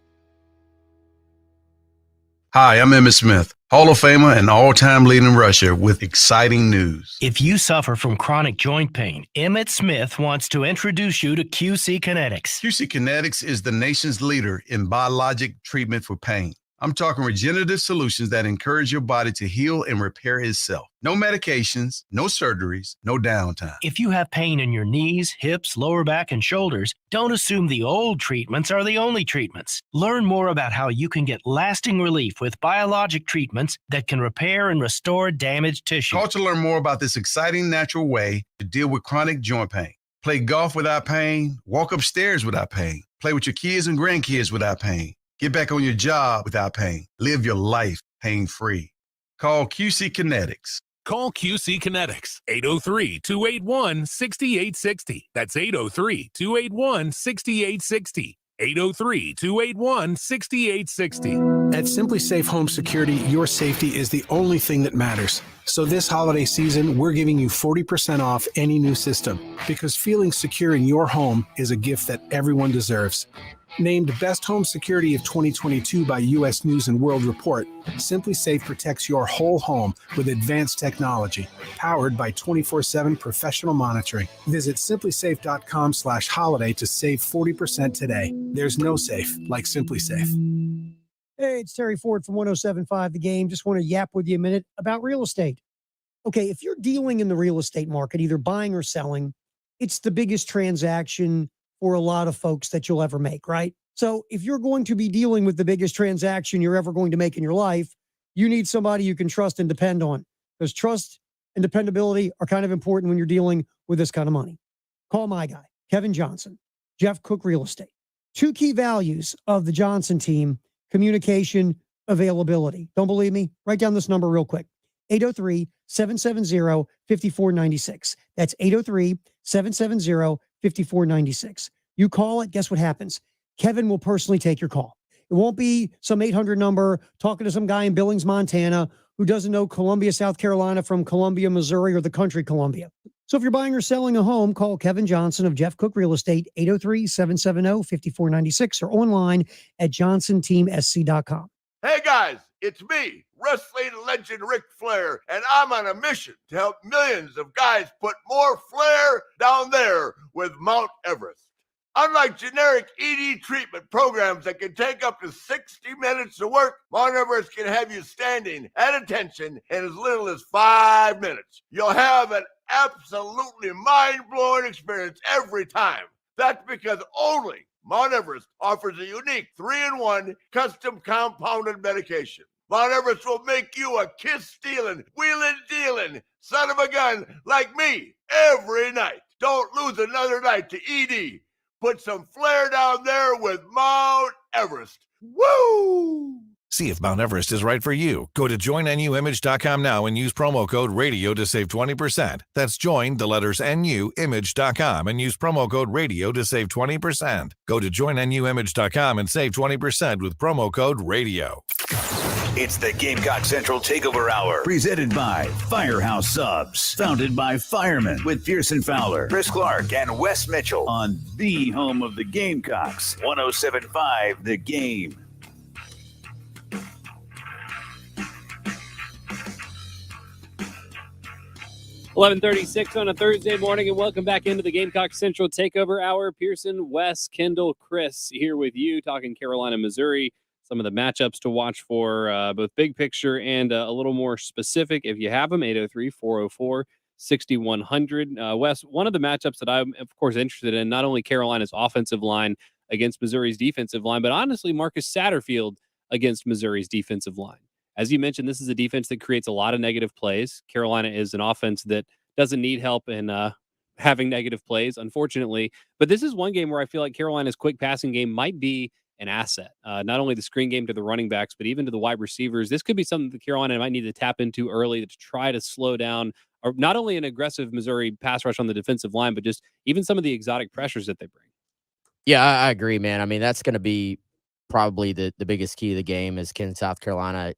Hi, I'm Emmitt Smith, Hall of Famer and all-time leading rusher with exciting news. If you suffer from chronic joint pain, Emmitt Smith wants to introduce you to QC Kinetics. QC Kinetics is the nation's leader in biologic treatment for pain. I'm talking regenerative solutions that encourage your body to heal and repair itself. No medications, no surgeries, no downtime. If you have pain in your knees, hips, lower back, and shoulders, don't assume the old treatments are the only treatments. Learn more about how you can get lasting relief with biologic treatments that can repair and restore damaged tissue. Call to learn more about this exciting natural way to deal with chronic joint pain. Play golf without pain, walk upstairs without pain, play with your kids and grandkids without pain. Get back on your job without pain. Live your life pain-free. Call QC Kinetics. Call QC Kinetics, 803-281-6860. That's 803-281-6860. 803-281-6860. At Simply Safe Home Security, your safety is the only thing that matters. So this holiday season, we're giving you 40% off any new system because feeling secure in your home is a gift that everyone deserves. Named Best Home Security of 2022 by U.S. News & World Report, Simply Safe protects your whole home with advanced technology, powered by 24/7 professional monitoring. Visit simplysafe.com/holiday to save 40% today. There's no safe like Simply Safe. Hey, it's Terry Ford from 107.5 The Game. Just want to yap with you a minute about real estate. Okay, if you're dealing in the real estate market, either buying or selling, it's the biggest transaction for a lot of folks that you'll ever make, right? So if you're going to be dealing with the biggest transaction you're ever going to make in your life, you need somebody you can trust and depend on, because trust and dependability are kind of important when you're dealing with this kind of money. Call my guy, Kevin Johnson, Jeff Cook Real Estate. Two key values of the Johnson team: communication, availability. Don't believe me? Write down this number real quick. 803-770-5496. That's 803-770-5496. You call it, guess what happens? Kevin will personally take your call. It won't be some 800 number talking to some guy in Billings, Montana, who doesn't know Columbia, South Carolina from Columbia, Missouri, or the country Columbia. So if you're buying or selling a home, call Kevin Johnson of Jeff Cook Real Estate, 803-770-5496, or online at johnsonteamsc.com. Hey guys, it's me, wrestling legend Ric Flair, and I'm on a mission to help millions of guys put more flair down there with Mount Everest. Unlike generic ED treatment programs that can take up to 60 minutes to work, Mount Everest can have you standing at attention in as little as 5 minutes. You'll have an absolutely mind-blowing experience every time. That's because only Mount Everest offers a unique 3-in-1 custom compounded medication. Mount Everest will make you a kiss-stealing, wheeling-dealing son of a gun like me every night. Don't lose another night to ED. Put some flair down there with Mount Everest. Woo! See if Mount Everest is right for you. Go to joinnuimage.com now and use promo code RADIO to save 20%. That's join, the letters NU, image.com and use promo code RADIO to save 20%. Go to joinnuimage.com and save 20% with promo code RADIO. It's the Gamecock Central Takeover Hour, presented by Firehouse Subs, founded by firemen with Pearson Fowler, Chris Clark, and Wes Mitchell on the home of the Gamecocks, 107.5 The Game. $11:36 on a Thursday morning, and welcome back into the Gamecock Central Takeover Hour. Pearson, Wes, Kendall, Chris here with you, talking Carolina, Missouri. Some of the matchups to watch for, both big picture and a little more specific. If you have them, 803-404-6100. Wes, one of the matchups that I'm, of course, interested in, not only Carolina's offensive line against Missouri's defensive line, but honestly, Marcus Satterfield against Missouri's defensive line. As you mentioned, this is a defense that creates a lot of negative plays. Carolina is an offense that doesn't need help in having negative plays, unfortunately. But this is one game where I feel like Carolina's quick passing game might be an asset. Not only the screen game to the running backs, but even to the wide receivers. This could be something that Carolina might need to tap into early to try to slow down, or not only an aggressive Missouri pass rush on the defensive line, but just even some of the exotic pressures that they bring. Yeah, I agree, man. I mean, that's going to be probably the biggest key of the game is can South Carolina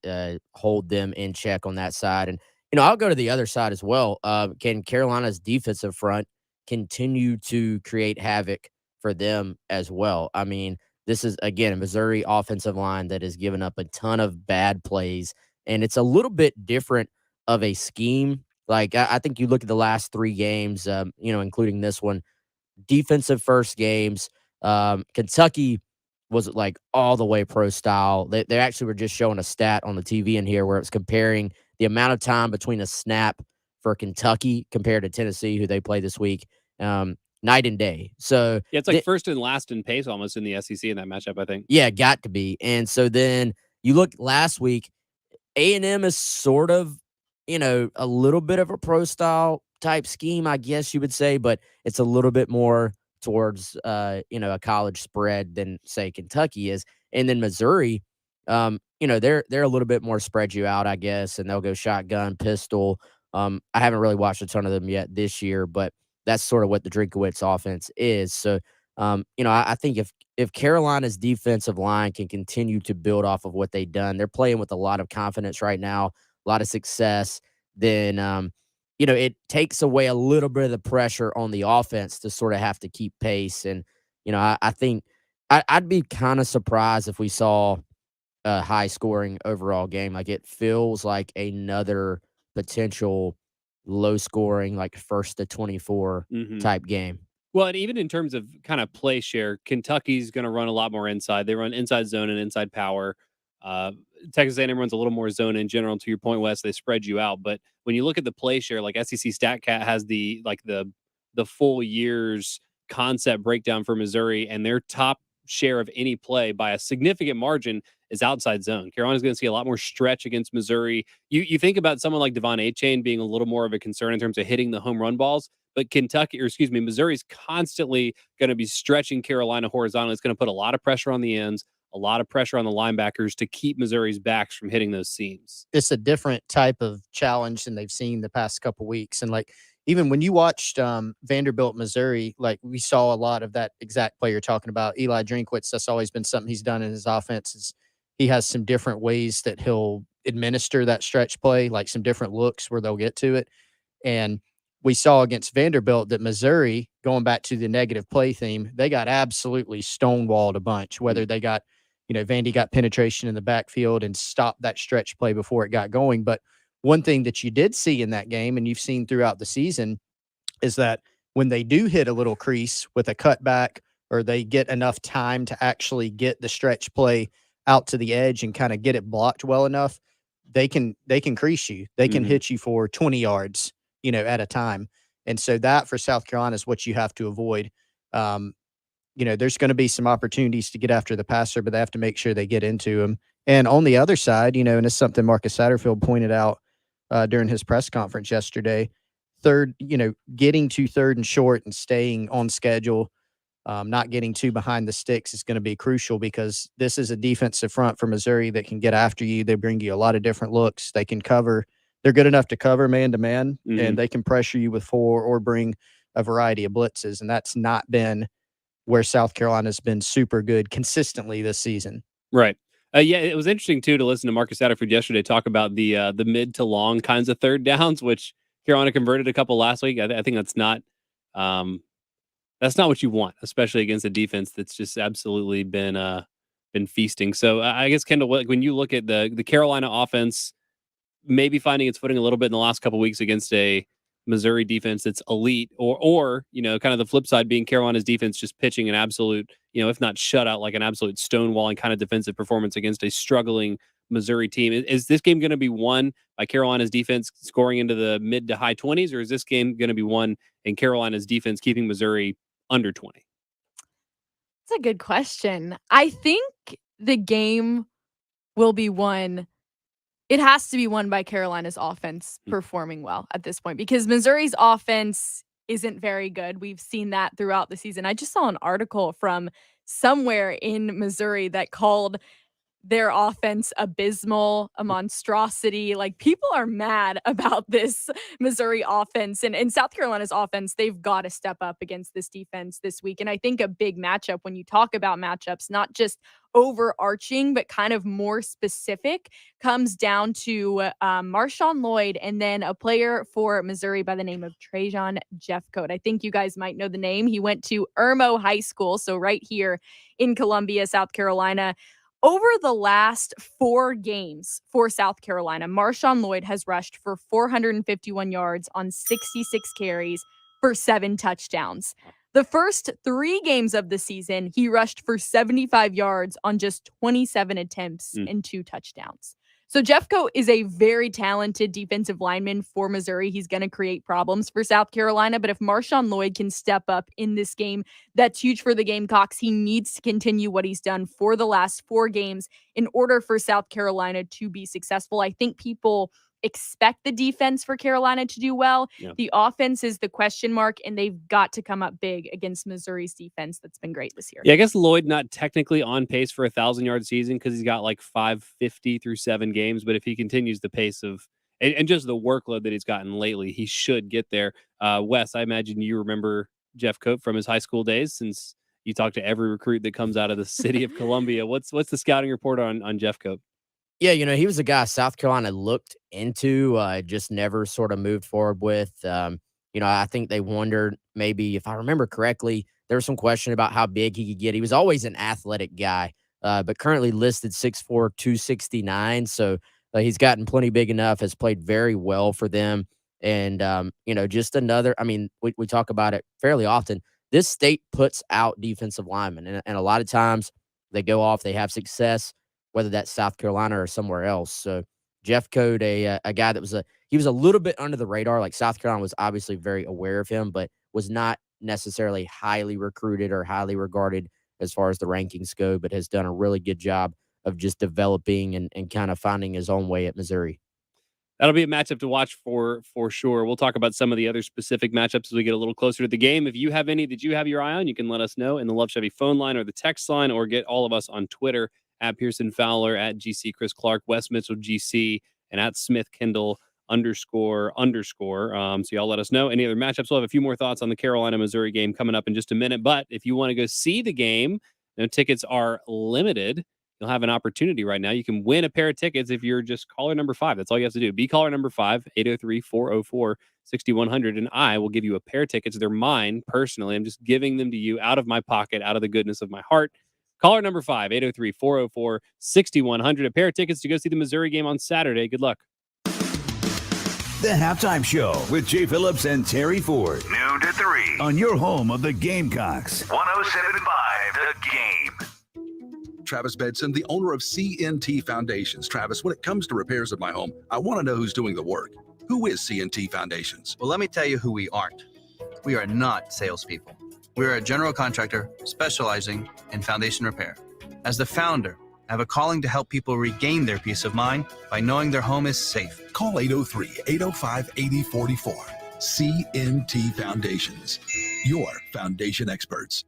hold them in check on that side. And, I'll go to the other side as well. Can Carolina's defensive front continue to create havoc for them as well? I mean, this is, again, a Missouri offensive line that has given up a ton of bad plays, and it's a little bit different of a scheme. Like, I think you look at the last 3 games, including this one, defensive first games. Kentucky was like all the way pro style. They actually were just showing a stat on the TV in here where it was comparing the amount of time between a snap for Kentucky compared to Tennessee, who they play this week. Night and day. So yeah, it's like first and last in pace almost in the SEC in that matchup, I think. Yeah, got to be. And so then you look last week, A&M is sort of, a little bit of a pro style type scheme, I guess you would say, but it's a little bit more towards, a college spread than say Kentucky is. And then Missouri, they're a little bit more spread you out, I guess, and they'll go shotgun, pistol. I haven't really watched a ton of them yet this year, but that's sort of what the Drinkowitz offense is. So, I think if Carolina's defensive line can continue to build off of what they've done, they're playing with a lot of confidence right now, a lot of success, then, it takes away a little bit of the pressure on the offense to sort of have to keep pace. And, I think I'd be kind of surprised if we saw a high scoring overall game. Like, it feels like another potential low scoring, like first to 24 type game. Well, and even in terms of kind of play share, Kentucky's going to run a lot more inside. They run inside zone and inside power. Texas A&M runs a little more zone in general. To your point, Wes, they spread you out. But when you look at the play share, like SEC StatCat has the full year's concept breakdown for Missouri, and their top share of any play by a significant margin is outside zone. Carolina's going to see a lot more stretch against Missouri. You think about someone like Devon Achane being a little more of a concern in terms of hitting the home run balls, but Missouri's constantly going to be stretching Carolina horizontally. It's going to put a lot of pressure on the ends, a lot of pressure on the linebackers to keep Missouri's backs from hitting those seams. It's a different type of challenge than they've seen the past couple weeks. And like, even when you watched Vanderbilt, Missouri, like we saw a lot of that exact play you're talking about. Eli Drinkwitz, that's always been something he's done in his offense. Is he has some different ways that he'll administer that stretch play, like some different looks where they'll get to it. And we saw against Vanderbilt that Missouri, going back to the negative play theme, they got absolutely stonewalled a bunch, whether they got, Vandy got penetration in the backfield and stopped that stretch play before it got going. But one thing that you did see in that game, and you've seen throughout the season, is that when they do hit a little crease with a cutback or they get enough time to actually get the stretch play out to the edge and kind of get it blocked well enough, they can crease you. They can hit you for 20 yards, at a time. And so that for South Carolina is what you have to avoid. There's going to be some opportunities to get after the passer, but they have to make sure they get into him. And on the other side, and it's something Marcus Satterfield pointed out during his press conference yesterday, getting to third and short and staying on schedule, not getting too behind the sticks is going to be crucial, because this is a defensive front for Missouri that can get after you. They bring you a lot of different looks. They can cover. They're good enough to cover man-to-man, and they can pressure you with 4 or bring a variety of blitzes, and that's not been where South Carolina's been super good consistently this season. Right. Yeah, it was interesting, too, to listen to Marcus Satterfield yesterday talk about the mid to long kinds of third downs, which Carolina converted a couple last week. I think that's not what you want, especially against a defense that's just absolutely been feasting. So I guess, Kendall, when you look at the Carolina offense, maybe finding its footing a little bit in the last couple weeks against a Missouri defense that's elite, or kind of the flip side being Carolina's defense just pitching an absolute, if not shutout, like an absolute stonewalling kind of defensive performance against a struggling Missouri team. Is this game going to be won by Carolina's defense scoring into the mid to high 20s, or is this game going to be won in Carolina's defense keeping Missouri under 20? That's a good question. I think the game will be won. It has to be won by Carolina's offense performing well at this point, because Missouri's offense isn't very good. We've seen that throughout the season. I just saw an article from somewhere in Missouri that called their offense abysmal, a monstrosity. Like, people are mad about this Missouri offense, and South Carolina's offense. They've got to step up against this defense this week. And I think a big matchup, when you talk about matchups, not just overarching, but kind of more specific, comes down to Marshawn Lloyd and then a player for Missouri by the name of Trajan Jeffcoat. I think you guys might know the name. He went to Irmo High School, so right here in Columbia, South Carolina. Over the last 4 games for South Carolina, Marshawn Lloyd has rushed for 451 yards on 66 carries for 7 touchdowns. The first 3 games of the season, he rushed for 75 yards on just 27 attempts and 2 touchdowns. So Jeffcoat is a very talented defensive lineman for Missouri. He's going to create problems for South Carolina. But if Marshawn Lloyd can step up in this game, that's huge for the Gamecocks. He needs to continue what he's done for the last 4 games in order for South Carolina to be successful. I think people expect the defense for Carolina to do well. Yeah. The offense is the question mark, and they've got to come up big against Missouri's defense that's been great this year. Yeah, I guess Lloyd not technically on pace for a 1,000-yard season because he's got like 550 through 7 games, but if he continues the pace of and just the workload that he's gotten lately, he should get there. Wes, I imagine you remember Jeffcoat from his high school days, since you talk to every recruit that comes out of the city of Columbia. What's the scouting report on Jeffcoat? Yeah, he was a guy South Carolina looked into, just never sort of moved forward with. I think they wondered, maybe, if I remember correctly, there was some question about how big he could get. He was always an athletic guy, but currently listed 6'4", 269. So he's gotten plenty big enough, has played very well for them. And, just another, we talk about it fairly often. This state puts out defensive linemen, and a lot of times they go off, they have success, whether that's South Carolina or somewhere else. So Jeffcoat, a guy that he was a little bit under the radar. Like, South Carolina was obviously very aware of him, but was not necessarily highly recruited or highly regarded as far as the rankings go, but has done a really good job of just developing and kind of finding his own way at Missouri. That'll be a matchup to watch for sure. We'll talk about some of the other specific matchups as we get a little closer to the game. If you have any that you have your eye on, you can let us know in the Love Chevy phone line or the text line, or get all of us on Twitter at Pearson Fowler, at GC Chris Clark, Wes Mitchell GC, and at Smith Kendall __. So y'all let us know any other matchups. We'll have a few more thoughts on the Carolina-Missouri game coming up in just a minute. But if you want to go see the game, tickets are limited. You'll have an opportunity right now. You can win a pair of tickets if you're just caller number 5. That's all you have to do. Be caller number 5, 803-404-6100, and I will give you a pair of tickets. They're mine personally. I'm just giving them to you out of my pocket, out of the goodness of my heart. Caller number 5, 803-404-6100. A pair of tickets to go see the Missouri game on Saturday. Good luck. The Halftime Show with Jay Phillips and Terry Ford. Noon to 803 on your home of the Gamecocks. 1075 The Game. Travis Bedson, the owner of CNT Foundations. Travis, when it comes to repairs of my home, I want to know who's doing the work. Who is CNT Foundations? Well, let me tell you who we aren't. We are not salespeople. We are a general contractor specializing in foundation repair. As the founder, I have a calling to help people regain their peace of mind by knowing their home is safe. Call 803-805-8044. CNT Foundations, your foundation experts.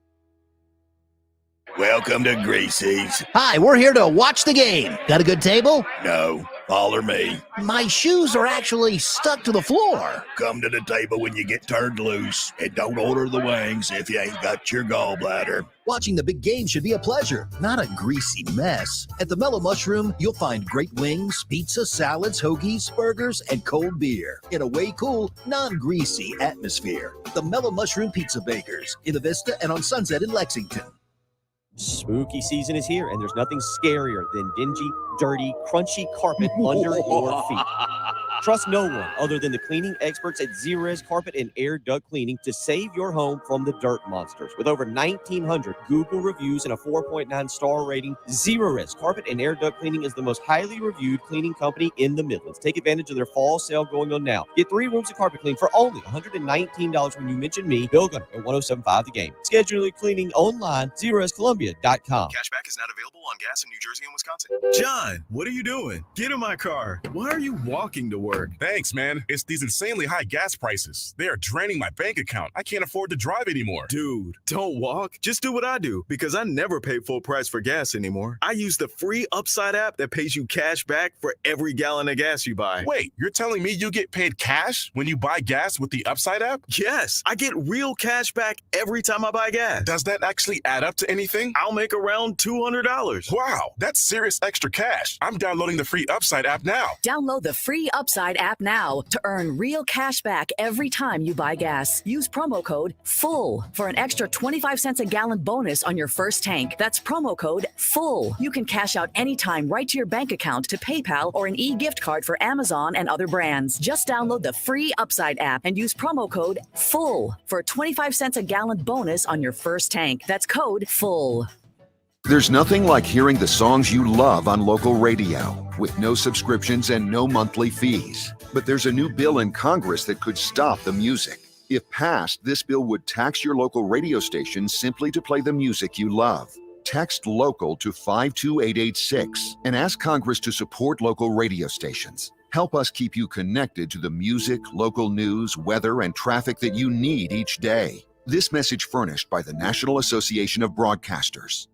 Welcome to Greasy's. Hi, we're here to watch the game. Got a good table? No, follow me. My shoes are actually stuck to the floor. Come to the table when you get turned loose, and don't order the wings if you ain't got your gallbladder. Watching the big game should be a pleasure, not a greasy mess. At the Mellow Mushroom, you'll find great wings, pizza, salads, hoagies, burgers, and cold beer in a way cool, non-greasy atmosphere. The Mellow Mushroom Pizza Bakers in the Vista and on Sunset in Lexington. Spooky season is here, and there's nothing scarier than dingy, dirty, crunchy carpet under your feet. Trust no one other than the cleaning experts at Zerez Carpet and Air Duct Cleaning to save your home from the dirt monsters. With over 1,900 Google reviews and a 4.9 star rating, Zerez Carpet and Air Duct Cleaning is the most highly reviewed cleaning company in the Midlands. Take advantage of their fall sale going on now. Get 3 rooms of carpet clean for only $119 when you mention me, Bill Gunner, at 1075 The Game. Schedule your cleaning online, ZerezColumbia.com. Cashback is not available on gas in New Jersey and Wisconsin. John, what are you doing? Get in my car. Why are you walking to work? Thanks, man. It's these insanely high gas prices. They are draining my bank account. I can't afford to drive anymore. Dude, don't walk. Just do what I do, because I never pay full price for gas anymore. I use the free Upside app that pays you cash back for every gallon of gas you buy. Wait, you're telling me you get paid cash when you buy gas with the Upside app? Yes, I get real cash back every time I buy gas. Does that actually add up to anything? I'll make around $200. Wow, that's serious extra cash. I'm downloading the free Upside app now. Download the free Upside app now to earn real cash back every time you buy gas. Use promo code FULL for an extra 25 cents a gallon bonus on your first tank. That's promo code FULL. You can cash out anytime right to your bank account, to PayPal, or an e-gift card for Amazon and other brands. Just download the free Upside app and use promo code FULL for a 25 cents a gallon bonus on your first tank. That's code FULL. There's nothing like hearing the songs you love on local radio with no subscriptions and no monthly fees. But there's a new bill in Congress that could stop the music. If passed, this bill would tax your local radio station simply to play the music you love. Text LOCAL to 52886 and ask Congress to support local radio stations. Help us keep you connected to the music, local news, weather, and traffic that you need each day. This message furnished by the National Association of Broadcasters.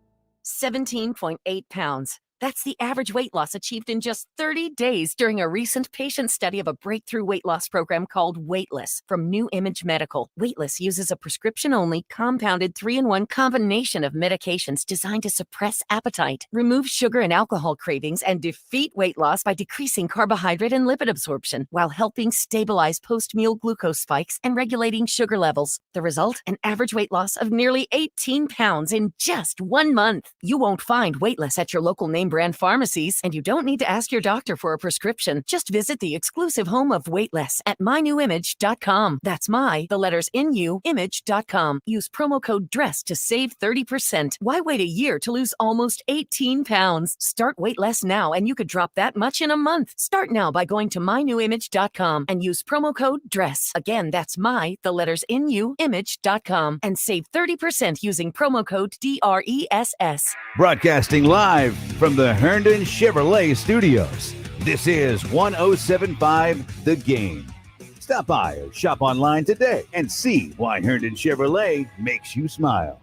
17.8 pounds. That's the average weight loss achieved in just 30 days during a recent patient study of a breakthrough weight loss program called Weightless from New Image Medical. Weightless uses a prescription-only, compounded 3-in-1 combination of medications designed to suppress appetite, remove sugar and alcohol cravings, and defeat weight loss by decreasing carbohydrate and lipid absorption, while helping stabilize post-meal glucose spikes and regulating sugar levels. The result? An average weight loss of nearly 18 pounds in just 1 month. You won't find Weightless at your local name brand pharmacies, and you don't need to ask your doctor for a prescription. Just visit the exclusive home of Weightless at mynewimage.com. That's the letters NU, image.com. Use promo code DRESS to save 30%. Why wait a year to lose almost 18 pounds? Start Weightless now, and you could drop that much in a month. Start now by going to mynewimage.com and use promo code DRESS. Again, that's the letters NU, image.com, and save 30% using promo code DRESS. Broadcasting live from the Herndon Chevrolet Studios. This is 1075 The Game. Stop by or shop online today and see why Herndon Chevrolet makes you smile.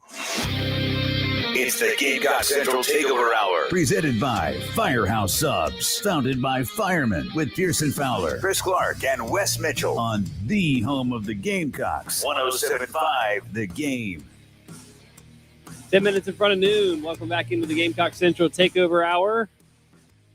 It's the Gamecock Central Takeover Hour. Presented by Firehouse Subs. Founded by firemen with Pearson Fowler, Chris Clark, and Wes Mitchell. On the home of the Gamecocks. 1075 The Game. 10 minutes in front of noon. Welcome back into the Gamecock Central Takeover Hour.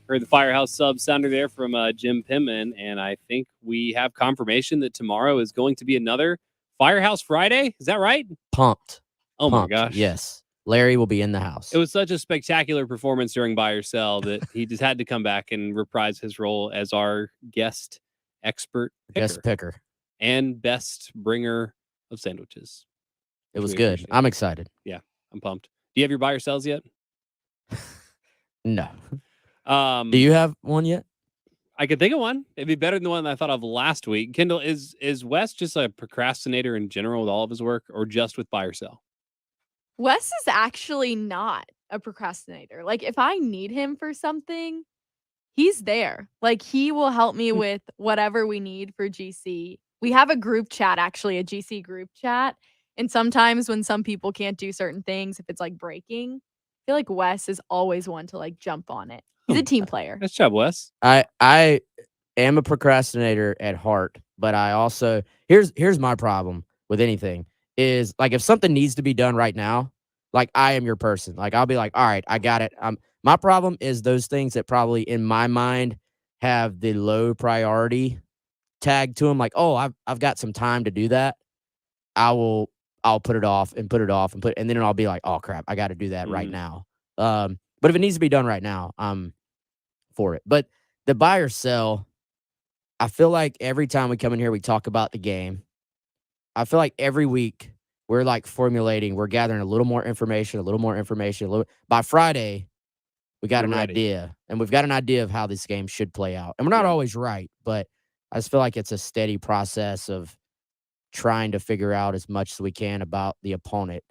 Heard the Firehouse Subs sounder there from Jim Pittman, and I think we have confirmation that tomorrow is going to be another Firehouse Friday. Is that right? Pumped. Oh, Pumped. my gosh. Yes. Larry will be in the house. It was such a spectacular performance during Buy or Sell that he just had to come back and reprise his role as our guest expert picker. Guest picker. And best bringer of sandwiches. It which was we good. appreciate. I'm excited. Yeah, I'm pumped. Do you have your buy or sells yet? No. Do you have one yet? I could think of one. It'd be better than the one I thought of last week. Kendall, is Wes just a procrastinator in general with all of his work, or just with buy or sell? Wes is actually not a procrastinator. Like, if I need him for something, he's there. Like, he will help me with whatever we need for GC. We have a group chat, actually, a GC group chat. And sometimes when some people can't do certain things, if it's like breaking, I feel like Wes is always one to like jump on it. He's a team player. Nice job, Wes. I am a procrastinator at heart, but I also here's my problem with anything is like if something needs to be done right now, like I am your person. Like I'll be like, all right, I got it. My problem is those things that probably in my mind have the low priority tag to them. Like, oh, I've got some time to do that. I'll put it off and put it off and then I'll be like, oh crap, I got to do that right now. But if it needs to be done right now, I'm for it. But the buy or sell, I feel like every time we come in here, we talk about the game. I feel like every week we're like we're gathering a little more information. By Friday, we got an idea, and we've got an idea of how this game should play out. And we're not always right, but I just feel like it's a steady process of trying to figure out as much as we can about the opponent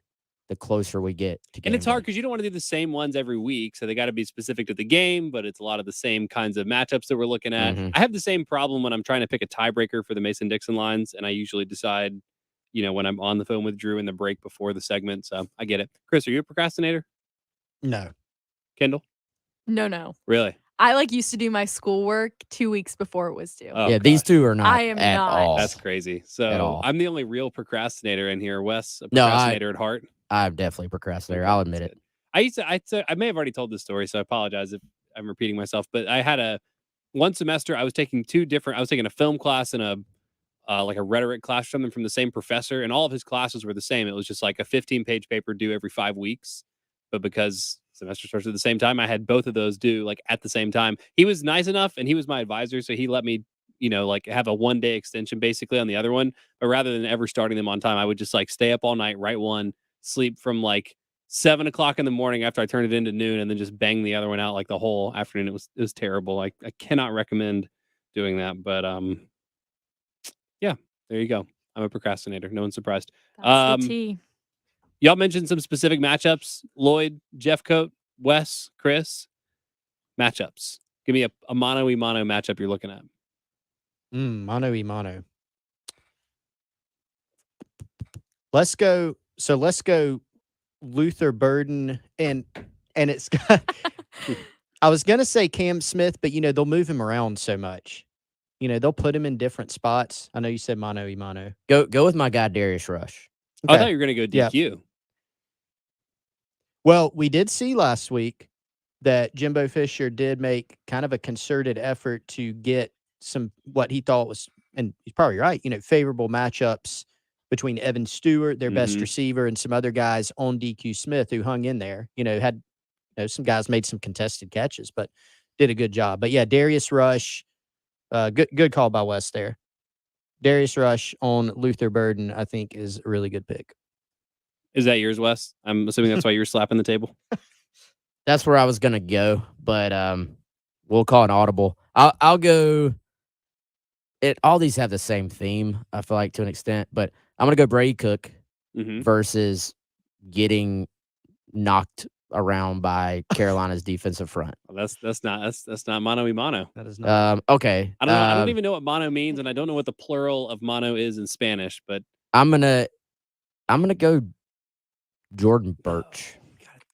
the closer we get to game. And it's hard because you don't want to do the same ones every week. So they got to be specific to the game, but it's a lot of the same kinds of matchups that we're looking at. I have the same problem when I'm trying to pick a tiebreaker for the Mason-Dixon lines. And I usually decide, when I'm on the phone with Drew in the break before the segment. So I get it. Chris, are you a procrastinator? No. Kendall? No. Really? I used to do my schoolwork 2 weeks before it was due. Oh, yeah, these two are not. I am at not. all. That's crazy. At So all. I'm the only real procrastinator in here. Wes, a No, procrastinator at heart. I'm definitely a procrastinator. I'll admit it. I may have already told this story, so I apologize if I'm repeating myself. But I had one semester I was taking I was taking a film class and a rhetoric class or something from the same professor, and all of his classes were the same. It was just like a 15-page paper due every 5 weeks. But because semester starts at the same time, I had both of those due at the same time. He was nice enough, and he was my advisor, so he let me, have a 1-day extension basically on the other one. But rather than ever starting them on time, I would just stay up all night, write one, sleep from 7 o'clock in the morning after I turned it into noon, and then just bang the other one out the whole afternoon. It was terrible. I cannot recommend doing that. But yeah, there you go. I'm a procrastinator. No one's surprised. That's the tea. Y'all mentioned some specific matchups. Lloyd, Jeffcoat, Wes, Chris. Matchups. Give me a mano-y-mano matchup you're looking at. Mano-y-mano. Let's go Luther Burden and it's got I was gonna say Cam Smith, but they'll move him around so much. They'll put him in different spots. I know you said mano-y-mano. Go with my guy Darius Rush. Okay. I thought you were gonna go DQ. Yeah. Well, we did see last week that Jimbo Fisher did make kind of a concerted effort to get some what he thought was, and he's probably right, favorable matchups between Evan Stewart, their best receiver, and some other guys on DQ Smith who hung in there. Had some guys made some contested catches, but did a good job. But yeah, Darius Rush, good call by Wes there. Darius Rush on Luther Burden, I think, is a really good pick. Is that yours, Wes? I'm assuming that's why you're slapping the table. That's where I was gonna go, but we'll call an audible. I'll go. All these have the same theme, I feel like, to an extent, but I'm gonna go Brady Cook versus getting knocked around by Carolina's defensive front. Well, that's not mano-y-mano. That is not. Okay. I don't know. I don't even know what mono means, and I don't know what the plural of mono is in Spanish. But I'm gonna go Jordan Birch.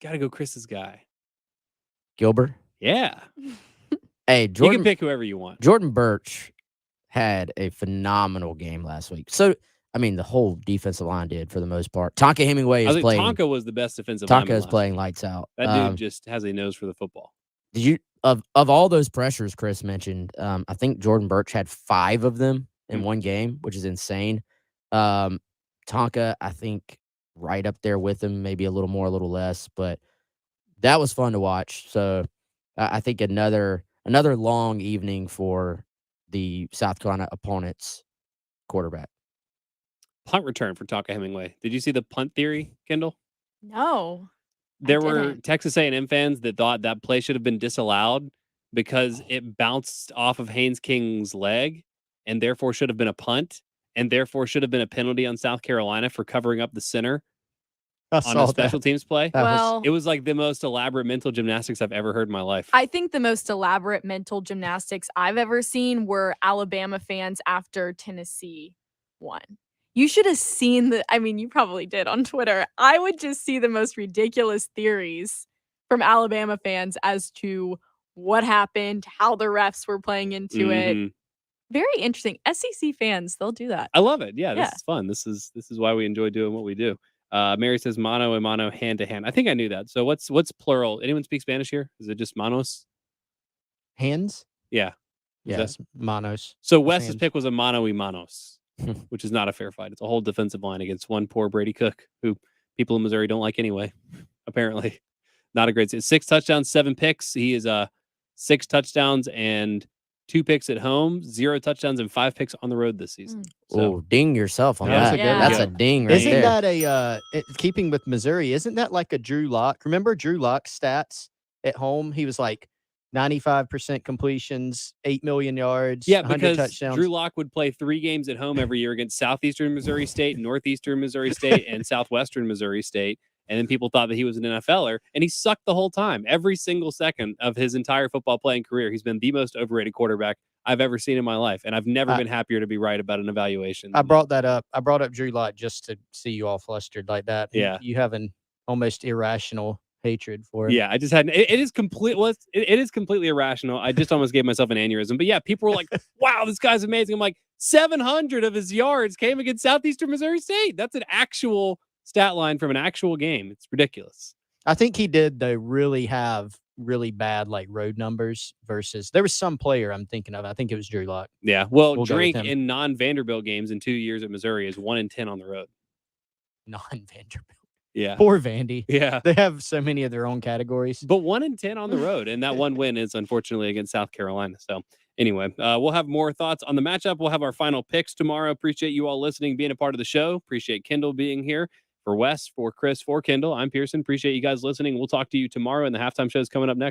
Gotta go Chris's guy. Gilbert? Yeah. Hey, Jordan. You can pick whoever you want. Jordan Birch had a phenomenal game last week. So, the whole defensive line did for the most part. Tonka Hemingway is playing. Tonka was the best defensive lineman. lineman. Tonka is playing lights out. That dude just has a nose for the football. Did you of all those pressures Chris mentioned? I think Jordan Birch had 5 of them in one game, which is insane. Tonka, I think, right up there with him, maybe a little more, a little less, but that was fun to watch. So I think another long evening for the South Carolina opponent's quarterback. punt return for Taka Hemingway. Did you see the punt theory, Kendall? No. There were didn't. Texas A&M fans that thought that play should have been disallowed because it bounced off of Haynes King's leg and therefore should have been a punt and therefore should have been a penalty on South Carolina for covering up the center on a special teams play. Well, It was like the most elaborate mental gymnastics I've ever heard in my life. I think the most elaborate mental gymnastics I've ever seen were Alabama fans after Tennessee won. You should have seen you probably did on Twitter. I would just see the most ridiculous theories from Alabama fans as to what happened, how the refs were playing into it. Mhm. Very interesting. SEC fans, they'll do that. I love it. Yeah, this is fun. This is why we enjoy doing what we do. Mary says mano a mano, hand to hand. I think I knew that. So what's plural? Anyone speak Spanish here? Is it just manos? Hands? Yeah. Is Yes, manos. So Just Wes's hands. pick was a mano y manos, which is not a fair fight. It's a whole defensive line against one poor Brady Cook, who people in Missouri don't like anyway. Apparently, not a great season. 6 touchdowns, 7 picks. He is 6 touchdowns and 2 picks at home, 0 touchdowns and 5 picks on the road this season. Oh, ding yourself on That was that. a good That's one. a ding right Isn't there. that keeping with Missouri, isn't that like a Drew Lock? Remember Drew Lock's stats at home? He was like 95% completions, 8 million yards, Yeah, 100 because touchdowns. Drew Lock would play 3 games at home every year against Southeastern Missouri State, Northeastern Missouri State, and Southwestern Missouri State. And then people thought that he was an NFLer, and he sucked the whole time. Every single second of his entire football playing career, he's been the most overrated quarterback I've ever seen in my life. And I've never been happier to be right about an evaluation. I brought that up. I brought up Drew Lock just to see you all flustered like that. Yeah. You have an almost irrational hatred for him. Yeah, I just had it is complete. Well, it is completely irrational. I just almost gave myself an aneurysm. But yeah, people were like, "Wow, this guy's amazing." I'm like, 700 of his yards came against Southeastern Missouri State. That's an actual stat line from an actual game. It's ridiculous. I think he did though really have really bad like road numbers versus there was some player I'm thinking of. I think it was Drew Lock. Yeah. Well, We'll go with Drake him. in non-Vanderbilt games in 2 years at Missouri is 1-10 on the road. Non-Vanderbilt. Yeah. Poor Vandy. Yeah. They have so many of their own categories. But 1-10 on the road, and that one win is unfortunately against South Carolina. So anyway, we'll have more thoughts on the matchup. We'll have our final picks tomorrow. Appreciate you all listening, being a part of the show. Appreciate Kendall being here. For Wes, for Chris, for Kendall, I'm Pearson. Appreciate you guys listening. We'll talk to you tomorrow, and the halftime show is coming up next.